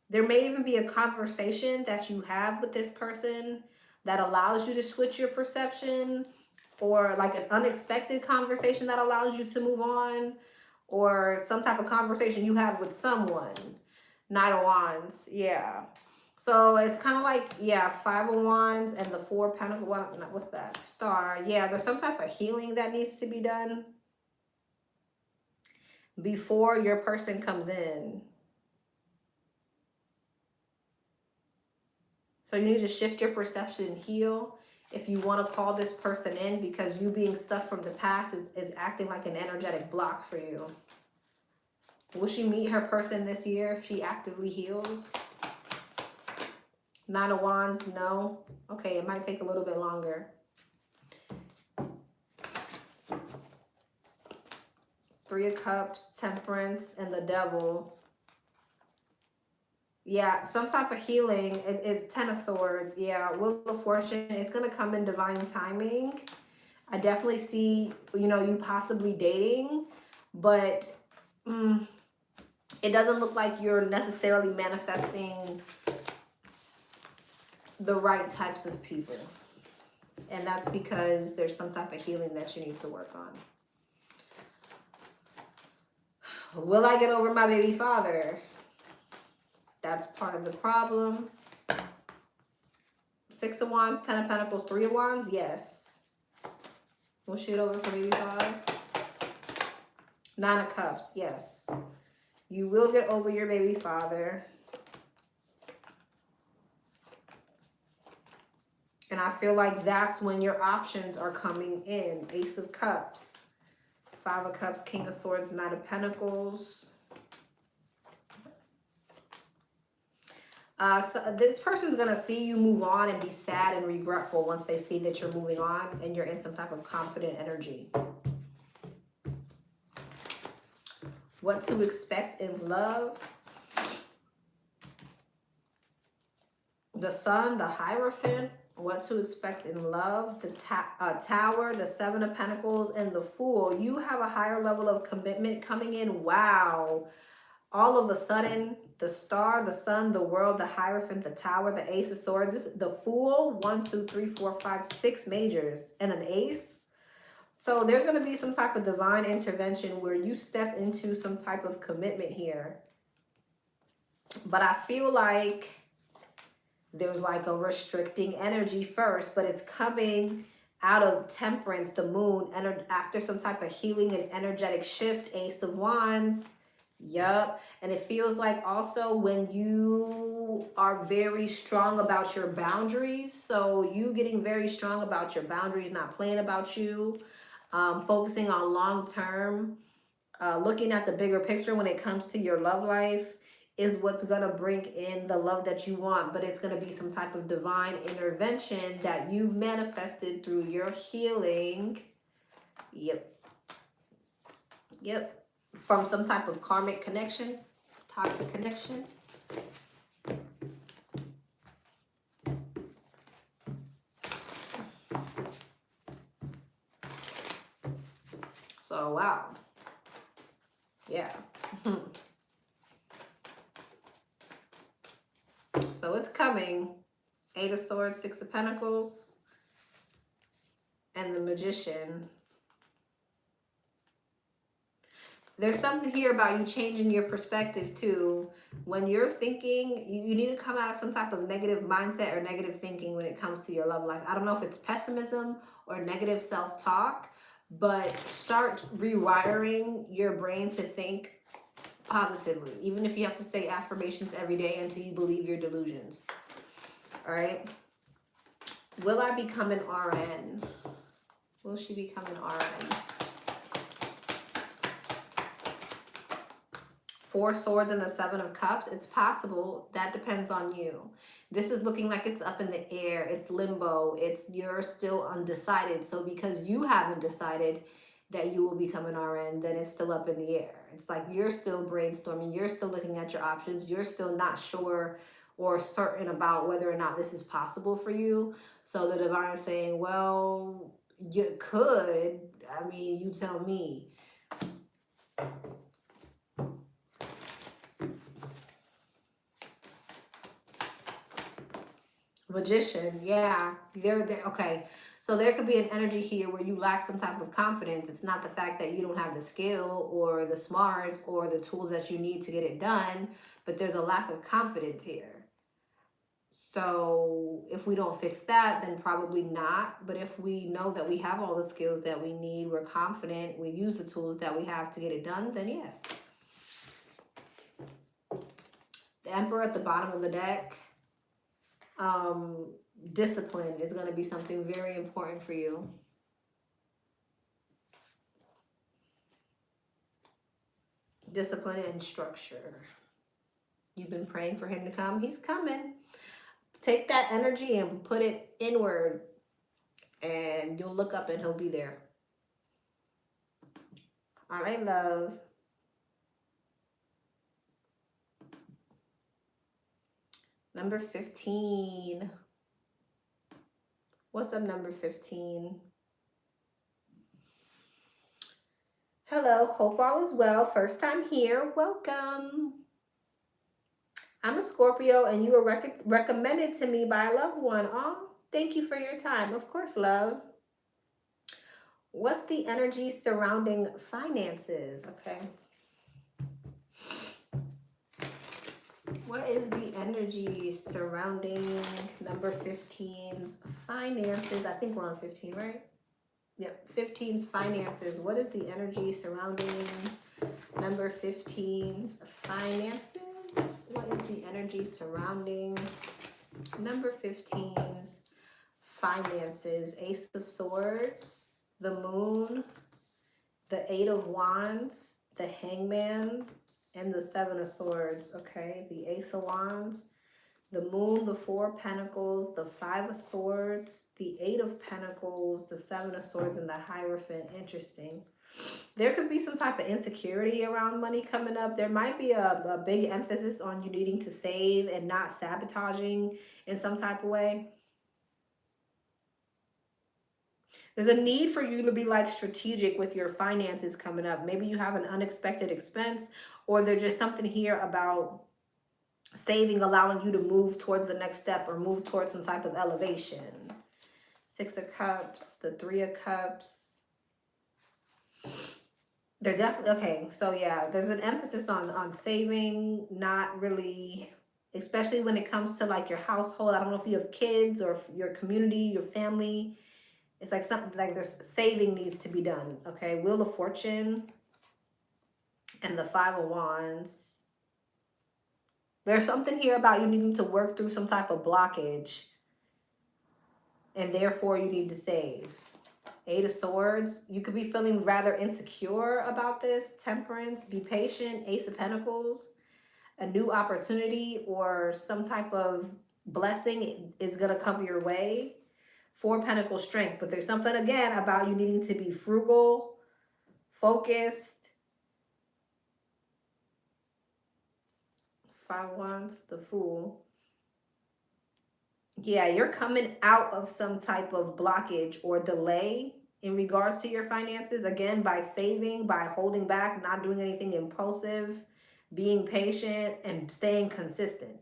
There may even be a conversation that you have with this person that allows you to switch your perception, or like an unexpected conversation that allows you to move on, or some type of conversation you have with someone. Knight of Wands. Yeah. So it's kind of like, yeah, Five of Wands and the Four of Pentacles. What's that? Star. Yeah, there's some type of healing that needs to be done before your person comes in. So you need to shift your perception and heal if you want to call this person in, because you being stuck from the past is acting like an energetic block for you. Will she meet her person this year if she actively heals? Nine of Wands, no. Okay, it might take a little bit longer. Three of Cups, Temperance, and the Devil. Yeah, some type of healing. It's Ten of Swords. Yeah, Wheel of Fortune. It's going to come in divine timing. I definitely see, you possibly dating, but it doesn't look like you're necessarily manifesting the right types of people. And that's because there's some type of healing that you need to work on. Will I get over my baby father? That's part of the problem. Six of Wands, Ten of Pentacles, Three of Wands, yes. We'll shoot over for baby father. Nine of Cups, yes. You will get over your baby father. And I feel like that's when your options are coming in. Ace of Cups, Five of Cups, King of Swords, Knight of Pentacles. So this person's going to see you move on and be sad and regretful once they see that you're moving on and you're in some type of confident energy. what to expect in love. The Sun, the Hierophant, what to expect in love. The Tower, the Seven of Pentacles, and the Fool. You have a higher level of commitment coming in. Wow. All of a sudden, the Star, the Sun, the World, the Hierophant, the Tower, the Ace of Swords, the Fool, 1, 2, 3, 4, 5, 6 majors, and an Ace. So there's going to be some type of divine intervention where you step into some type of commitment here. But I feel like there's like a restricting energy first, but it's coming out of Temperance, the Moon, and after some type of healing and energetic shift, Ace of Wands. Yup. And it feels like also when you are very strong about your boundaries, so you getting very strong about your boundaries, not playing about you, focusing on long term, looking at the bigger picture when it comes to your love life, is what's going to bring in the love that you want. But it's going to be some type of divine intervention that you've manifested through your healing. Yep. Yep. From some type of karmic connection, toxic connection. So, wow. Yeah. So it's coming. 8 of Swords, 6 of Pentacles, and the Magician. There's something here about you changing your perspective too. When you're thinking, you need to come out of some type of negative mindset or negative thinking when it comes to your love life. I don't know if it's pessimism or negative self-talk, but start rewiring your brain to think positively, even if you have to say affirmations every day until you believe your delusions. All right. Will I become an RN? Will she become an RN? 4 Swords and the 7 of Cups. It's possible. That depends on you. This is looking like it's up in the air. It's limbo. You're still undecided. So because you haven't decided that you will become an RN, then it's still up in the air. It's like you're still brainstorming. You're still looking at your options. You're still not sure or certain about whether or not this is possible for you. So the divine is saying, well, you could. I mean, you tell me. Magician, yeah. Okay. So there could be an energy here where you lack some type of confidence. It's not the fact that you don't have the skill or the smarts or the tools that you need to get it done, but there's a lack of confidence here. So if we don't fix that, then probably not. But if we know that we have all the skills that we need, we're confident, we use the tools that we have to get it done, then yes. The Emperor at the bottom of the deck. Discipline is going to be something very important for you. Discipline and structure. You've been praying for him to come. He's coming. Take that energy and put it inward, and you'll look up and he'll be there. All right, love. Number 15. What's up, number 15? Hello, hope all is well. First time here, welcome. I'm a Scorpio and you were recommended to me by a loved one. Oh, thank you for your time. Of course, love. What's the energy surrounding finances? Okay. What is the energy surrounding number 15's finances? I think we're on 15, right? Yep, 15's finances. What is the energy surrounding number 15's finances? What is the energy surrounding number 15's finances? Ace of Swords, the Moon, the 8 of Wands, the Hangman, and the 7 of Swords. Okay, the Ace of Wands, the Moon, the 4 of Pentacles, the 5 of Swords, the 8 of Pentacles, the 7 of Swords, and the Hierophant. Interesting. There could be some type of insecurity around money coming up. There might be a big emphasis on you needing to save and not sabotaging in some type of way. There's a need for you to be like strategic with your finances coming up. Maybe you have an unexpected expense, or there's just something here about saving, allowing you to move towards the next step or move towards some type of elevation. Six of Cups, the Three of Cups. They're definitely, okay, so yeah, there's an emphasis on saving, not really, especially when it comes to like your household. I don't know if you have kids or your community, your family. It's like something like there's saving needs to be done, okay? Wheel of Fortune and the Five of Wands. There's something here about you needing to work through some type of blockage, and therefore you need to save. Eight of Swords. You could be feeling rather insecure about this. Temperance. Be patient. Ace of Pentacles. A new opportunity or some type of blessing is going to come your way. Four of Pentacles. Strength. But there's something, again, about you needing to be frugal, focused. Five of Wands. The Fool. Yeah, you're coming out of some type of blockage or delay in regards to your finances. Again, by saving, by holding back, not doing anything impulsive, being patient, and staying consistent.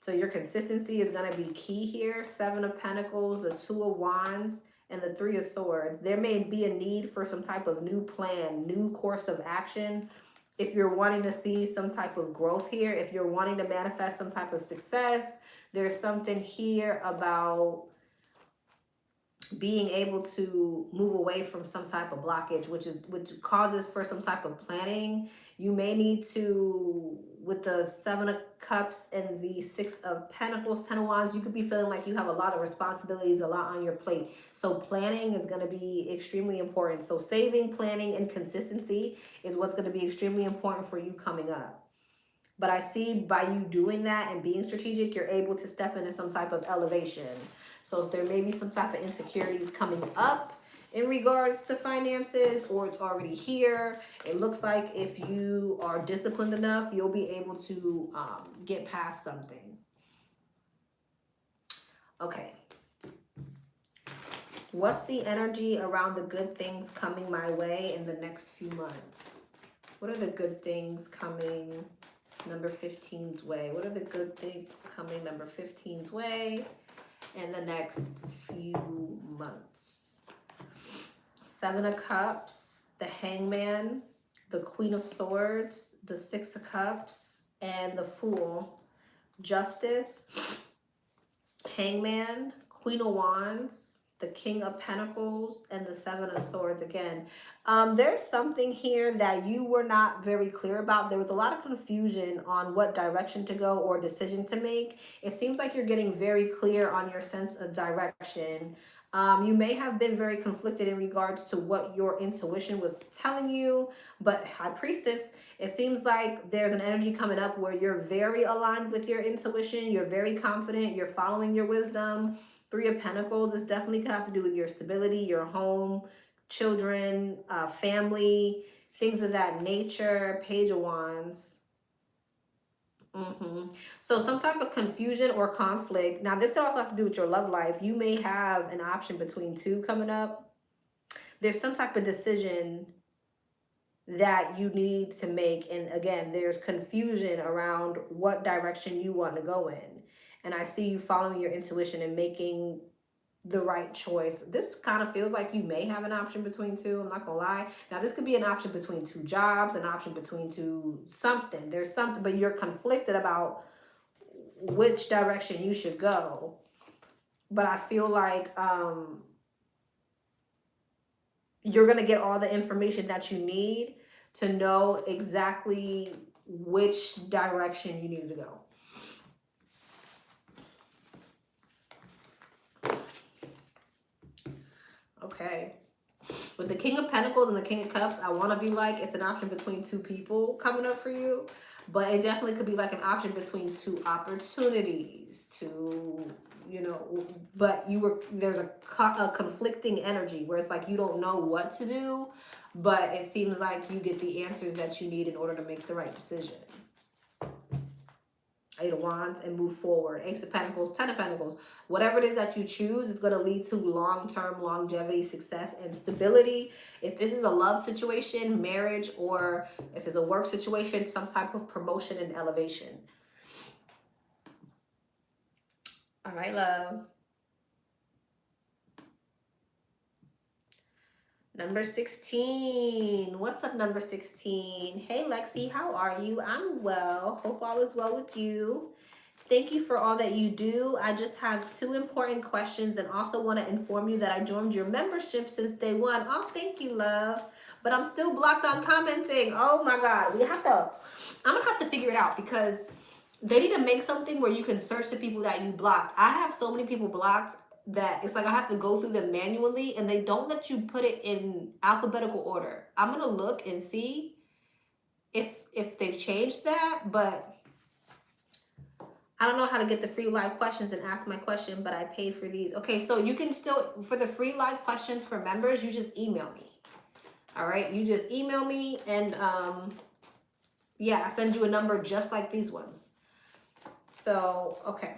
So your consistency is going to be key here. Seven of Pentacles, the Two of Wands, and the Three of Swords. There may be a need for some type of new plan, new course of action. If you're wanting to see some type of growth here, if you're wanting to manifest some type of success, there's something here about being able to move away from some type of blockage, which causes for some type of planning. You may need to, with the Seven of Cups and the Six of Pentacles, Ten of Wands, you could be feeling like you have a lot of responsibilities, a lot on your plate. So planning is going to be extremely important. So saving, planning, and consistency is what's going to be extremely important for you coming up. But I see by you doing that and being strategic, you're able to step into some type of elevation. So if there may be some type of insecurities coming up in regards to finances, or it's already here, it looks like if you are disciplined enough, you'll be able to get past something. Okay. What's the energy around the good things coming my way in the next few months? What are the good things coming number 15's way? What are the good things coming number 15's way in the next few months? Seven of Cups, the Hangman, the Queen of Swords, the Six of Cups, and the Fool. Justice, Hangman, Queen of Wands, the King of Pentacles, and the Seven of Swords again. There's something here that you were not very clear about. There was a lot of confusion on what direction to go or decision to make. It seems like you're getting very clear on your sense of direction. You may have been very conflicted in regards to what your intuition was telling you, but High Priestess, it seems like there's an energy coming up where you're very aligned with your intuition. You're very confident. You're following your wisdom. Three of Pentacles, this definitely could have to do with your stability, your home, children, family, things of that nature. Page of Wands. So some type of confusion or conflict. Now, this could also have to do with your love life. You may have an option between two coming up. There's some type of decision that you need to make. And again, there's confusion around what direction you want to go in. And I see you following your intuition and making the right choice. This kind of feels like you may have an option between two. I'm not gonna lie. Now, this could be an option between two jobs, an option between two something. There's something, but you're conflicted about which direction you should go. But I feel like you're gonna get all the information that you need to know exactly which direction you need to go. Okay. With the King of Pentacles and the King of Cups, I want to be like, it's an option between two people coming up for you. But it definitely could be like an option between two opportunities, but there's a conflicting energy where it's like you don't know what to do. but it seems like you get the answers that you need in order to make the right decision. Eight of Wands and move forward. Ace of Pentacles, Ten of Pentacles. Whatever it is that you choose is going to lead to long-term longevity, success, and stability. If this is a love situation, marriage, or if it's a work situation, some type of promotion and elevation. All right, love. Number 16. What's up, number 16? Hey, Lexi, how are you? I'm well. Hope all is well with you. Thank you for all that you do. I just have 2 important questions and also want to inform you that I joined your membership since day 1. Oh, thank you, love. But I'm still blocked on commenting. Oh my God. I'm going to have to figure it out because they need to make something where you can search the people that you blocked. I have so many people blocked that it's like I have to go through them manually, and they don't let you put it in alphabetical order. I'm going to look and see if they've changed that, but I don't know how to get the free live questions and ask my question, but I paid for these. Okay, so you can still, for the free live questions for members, you just email me. All right, you just email me and yeah, I send you a number just like these ones. So, okay.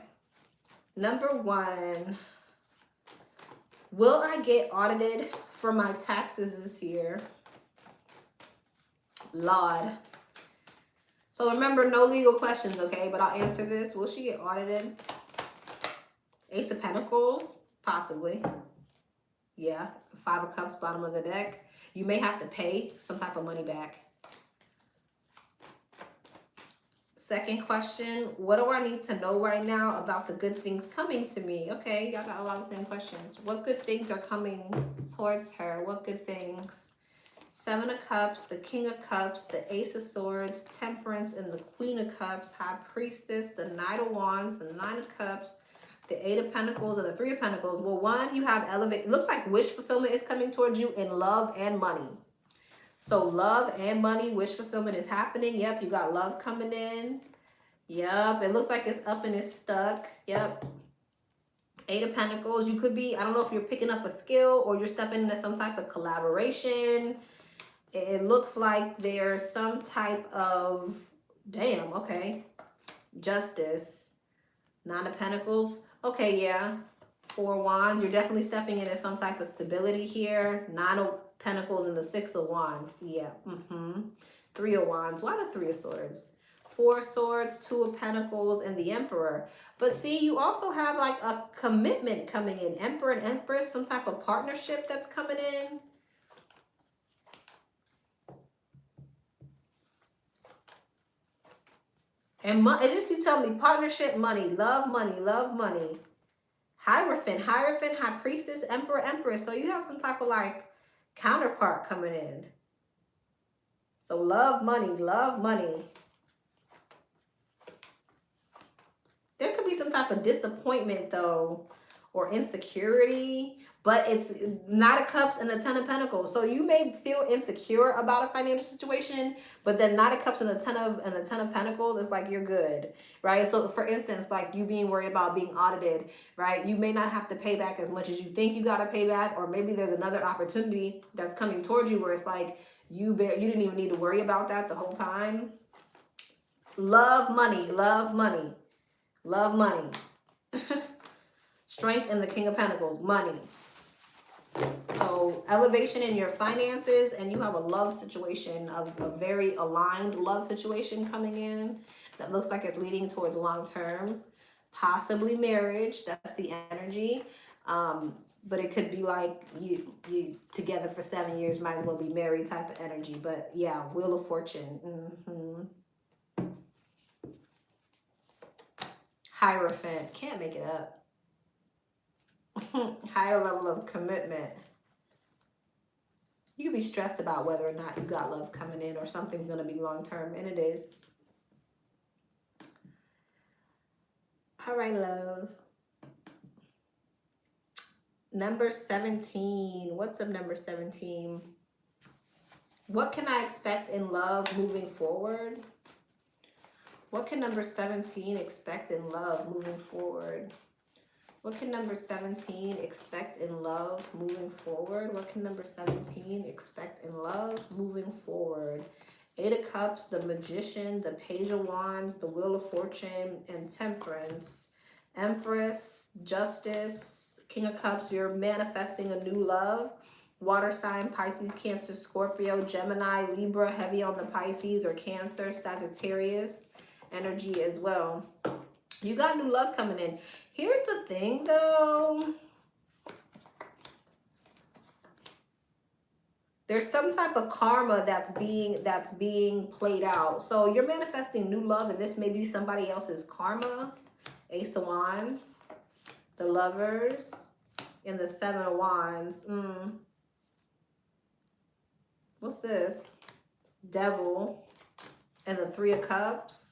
Number 1, will I get audited for my taxes this year? Lord. So remember, no legal questions, okay? But I'll answer this. Will she get audited? Ace of Pentacles, possibly. Yeah, 5 of Cups, bottom of the deck. You may have to pay some type of money back. Second question, what do I need to know right now about the good things coming to me? Okay, y'all got a lot of the same questions. What good things are coming towards her? What good things? 7 of Cups, the King of Cups, the Ace of Swords, Temperance, and the Queen of Cups, High Priestess, the Knight of Wands, the 9 of Cups, the 8 of Pentacles, and the 3 of Pentacles. Well, 1, you have elevate. It looks like wish fulfillment is coming towards you in love and money. So love and money, wish fulfillment is happening. Yep, you got love coming in. Yep, it looks like it's up and it's stuck. Yep. 8 of Pentacles, you could be, I don't know if you're picking up a skill or you're stepping into some type of collaboration. It looks like there's some type of, damn, okay, justice. 9 of Pentacles, okay, yeah. 4 Wands, you're definitely stepping into some type of stability here. 9 of Pentacles and the 6 of Wands, yeah. 3 of Wands, why the 3 of Swords? 4 Swords, 2 of Pentacles, and the Emperor. But see, you also have like a commitment coming in. Emperor and Empress, some type of partnership that's coming in. And it's just you tell me partnership, money, love money, love money. Hierophant, High Priestess, Emperor, Empress. So you have some type of like counterpart coming in. So love money, love money. There could be some type of disappointment though, or insecurity, but it's 9 of Cups and the 10 of Pentacles. So you may feel insecure about a financial situation, but then 9 of Cups and the 10 of Pentacles, it's like you're good, right? So for instance, like you being worried about being audited, right? You may not have to pay back as much as you think you got to pay back, or maybe there's another opportunity that's coming towards you where it's like you didn't even need to worry about that the whole time. Love money, love money, love money. Strength and the King of Pentacles, money. So elevation in your finances, and you have a love situation, a very aligned love situation coming in that looks like it's leading towards long term, possibly marriage. That's the energy. But it could be like you together for 7 years, might as well be married type of energy. But yeah, Wheel of Fortune. Hierophant, can't make it up. Higher level of commitment. You could be stressed about whether or not you got love coming in or something's going to be long term, and it is. All right, love. Number 17. What's up, number 17? What can I expect in love moving forward? What can number 17 expect in love moving forward? What can number 17 expect in love moving forward? What can number 17 expect in love moving forward? Eight of Cups, the Magician, the Page of Wands, the Wheel of Fortune, and Temperance. Empress, Justice, King of Cups, you're manifesting a new love. Water sign, Pisces, Cancer, Scorpio, Gemini, Libra, heavy on the Pisces, or Cancer, Sagittarius energy as well. You got new love coming in. Here's the thing though. There's some type of karma that's being played out. So you're manifesting new love, and this may be somebody else's karma. Ace of Wands, the Lovers, and the Seven of Wands. What's this? Devil, and the Three of Cups.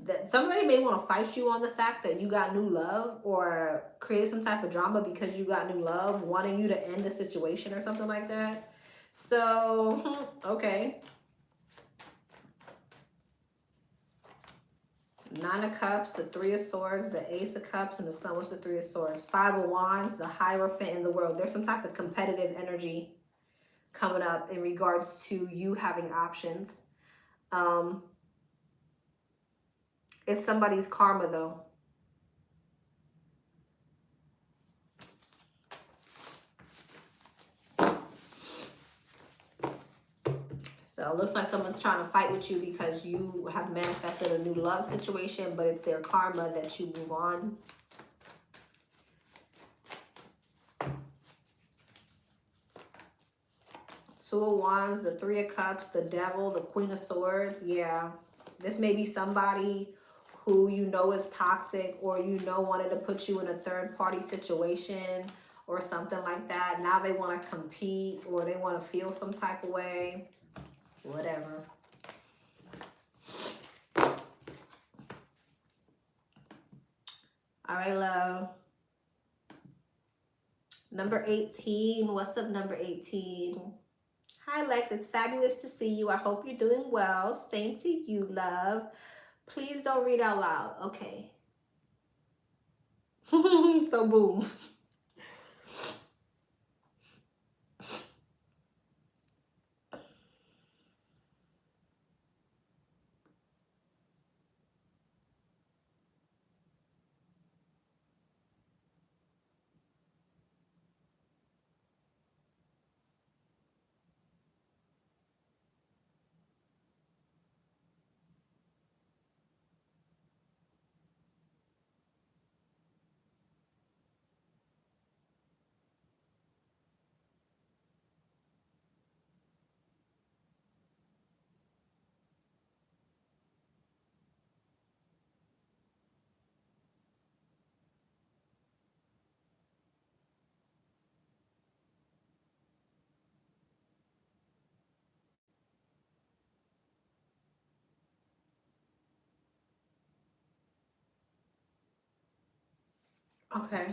That somebody may want to fight you on the fact that you got new love, or create some type of drama because you got new love, wanting you to end the situation or something like that. So, okay. Nine of Cups, the Three of Swords, the Ace of Cups, and the Sun was the Three of Swords. Five of Wands, the Hierophant in the World. There's some type of competitive energy coming up in regards to you having options. It's somebody's karma though. So it looks like someone's trying to fight with you because you have manifested a new love situation, but it's their karma that you move on. Two of Wands, the Three of Cups, the Devil, the Queen of Swords. Yeah, this may be somebody who you know is toxic, or you know wanted to put you in a third-party situation or something like that. Now they want to compete, or they want to feel some type of way. Whatever. All right, love. Number 18. What's up, number 18? Hi, Lex. It's fabulous to see you. I hope you're doing well. Same to you, love. Please don't read out loud. Okay. So, boom. Okay.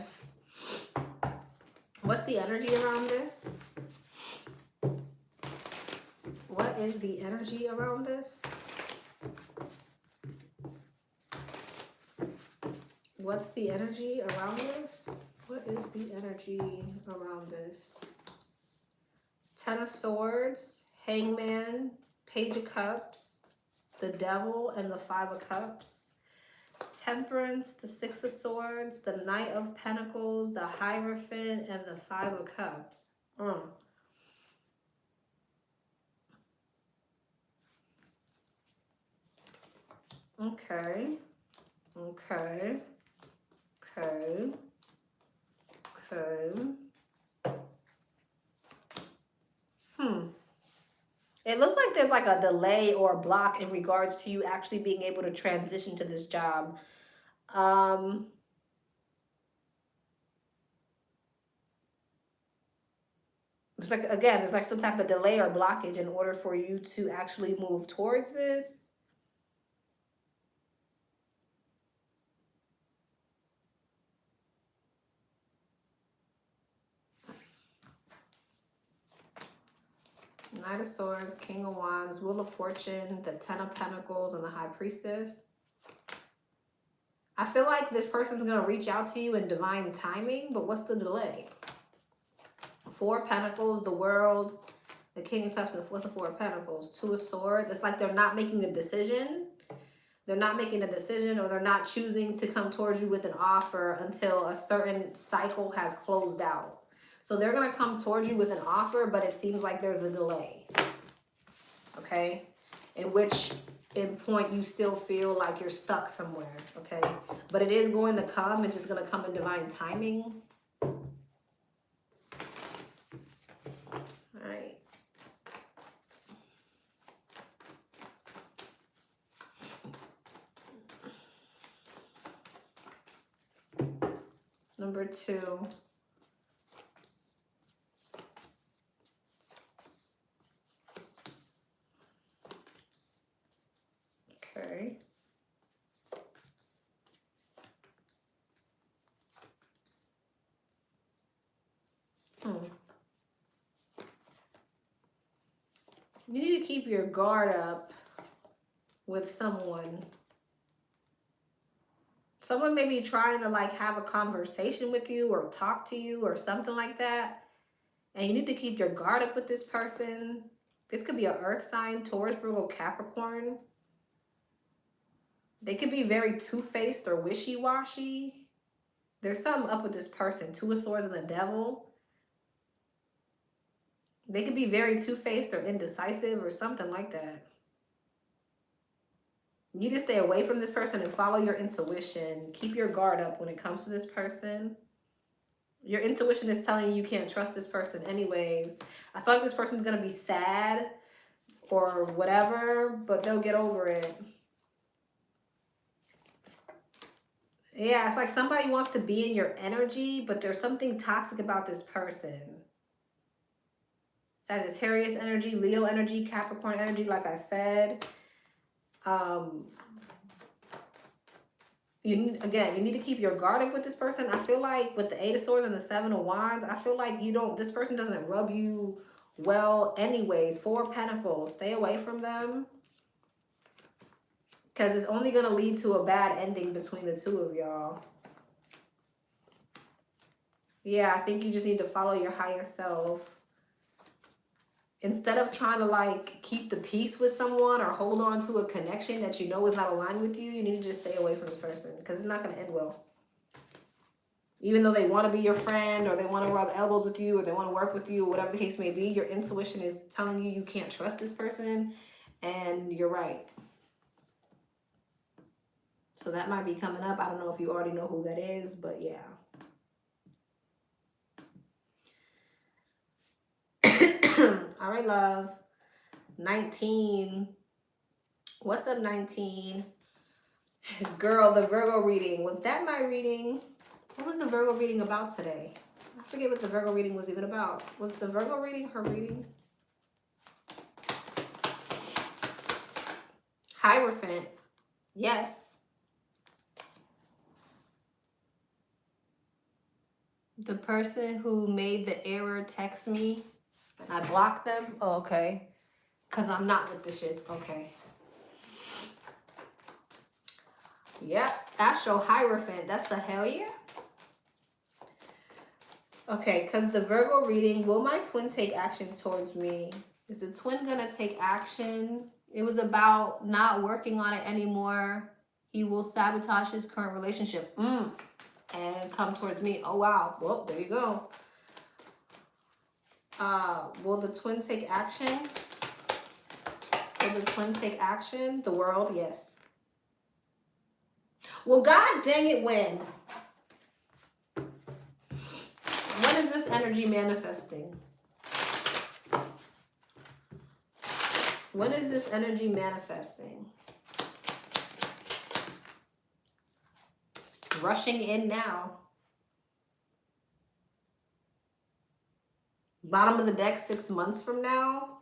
What's the energy around this? What is the energy around this? What's the energy around this? What is the energy around this? Ten of Swords, Hangman, Page of Cups, the Devil, and the Five of Cups. Temperance, the Six of Swords, the Knight of Pentacles, the Hierophant, and the Five of Cups. Okay. Okay. Okay. Okay. It looks like there's like a delay or a block in regards to you actually being able to transition to this job. It's like, again, there's like some type of delay or blockage in order for you to actually move towards this. Knight of Swords, King of Wands, Wheel of Fortune, the Ten of Pentacles, and the High Priestess. I feel like this person's going to reach out to you in divine timing, but what's the delay? Four of Pentacles, the World, the King of Cups, and what's the Four of Pentacles? Two of Swords. It's like they're not making a decision. They're not making a decision, or they're not choosing to come towards you with an offer until a certain cycle has closed out. So they're going to come towards you with an offer, but it seems like there's a delay. Okay? In which point you still feel like you're stuck somewhere. Okay? But it is going to come. It's just going to come in divine timing. Alright. Number 2. Okay. You need to keep your guard up with someone. Someone may be trying to like have a conversation with you or talk to you or something like that. And you need to keep your guard up with this person. This could be an earth sign, Taurus, Virgo, Capricorn. They could be very two-faced or wishy-washy. There's something up with this person. Two of Swords and the Devil. They could be very two-faced or indecisive or something like that. You need to stay away from this person and follow your intuition. Keep your guard up when it comes to this person. Your intuition is telling you you can't trust this person anyways. I feel like this person's going to be sad or whatever, but they'll get over it. Yeah, it's like somebody wants to be in your energy, but there's something toxic about this person. Sagittarius energy, Leo energy, Capricorn energy, like I said. You need to keep your guard up with this person. I feel like with the 8 of Swords and the 7 of Wands, I feel like this person doesn't rub you well anyways. 4 of Pentacles, stay away from them. Because it's only going to lead to a bad ending between the two of y'all. Yeah, I think you just need to follow your higher self. Instead of trying to like keep the peace with someone or hold on to a connection that you know is not aligned with you, you need to just stay away from this person because it's not going to end well. Even though they want to be your friend or they want to rub elbows with you or they want to work with you or whatever the case may be, your intuition is telling you you can't trust this person, and you're right. So that might be coming up. I don't know if you already know who that is, but yeah. All right, love. 19. What's up, 19? Girl, the Virgo reading. Was that my reading? What was the Virgo reading about today? I forget what the Virgo reading was even about. Was the Virgo reading her reading? Hierophant. Yes. The person who made the error text me and I blocked them. Oh, okay. Because I'm not with the shits. Okay. Yep. Astro Hierophant. That's the hell yeah. Okay, because the Virgo reading, will my twin take action towards me? Is the twin going to take action? It was about not working on it anymore. He will sabotage his current relationship. And come towards me. Oh, wow. Well, there you go. Will the twin take action? Will the twin take action? The World, yes. Well, god dang it, when? What is this energy manifesting? What is this energy manifesting? Rushing in now. Bottom of the deck 6 months from now.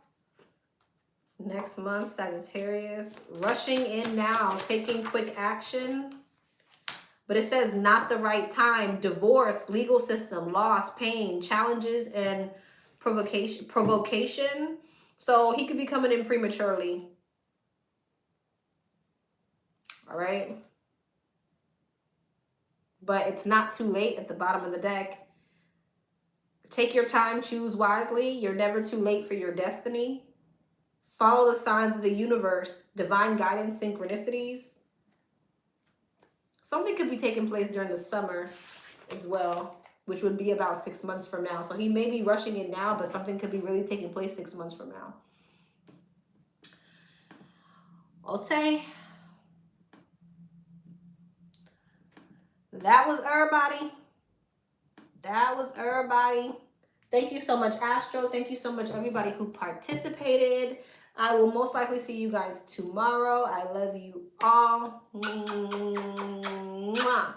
Next month, Sagittarius. Rushing in now, taking quick action. But it says not the right time. Divorce, legal system, loss, pain, challenges, and provocation. So he could be coming in prematurely. All right. but it's not too late at the bottom of the deck. Take your time, choose wisely. You're never too late for your destiny. Follow the signs of the universe, divine guidance, synchronicities. Something could be taking place during the summer as well, which would be about 6 months from now. So he may be rushing it now, but something could be really taking place 6 months from now. Okay. That was everybody. That was everybody. Thank you so much, Astro. Thank you so much, everybody who participated. I will most likely see you guys tomorrow. I love you all. Mwah.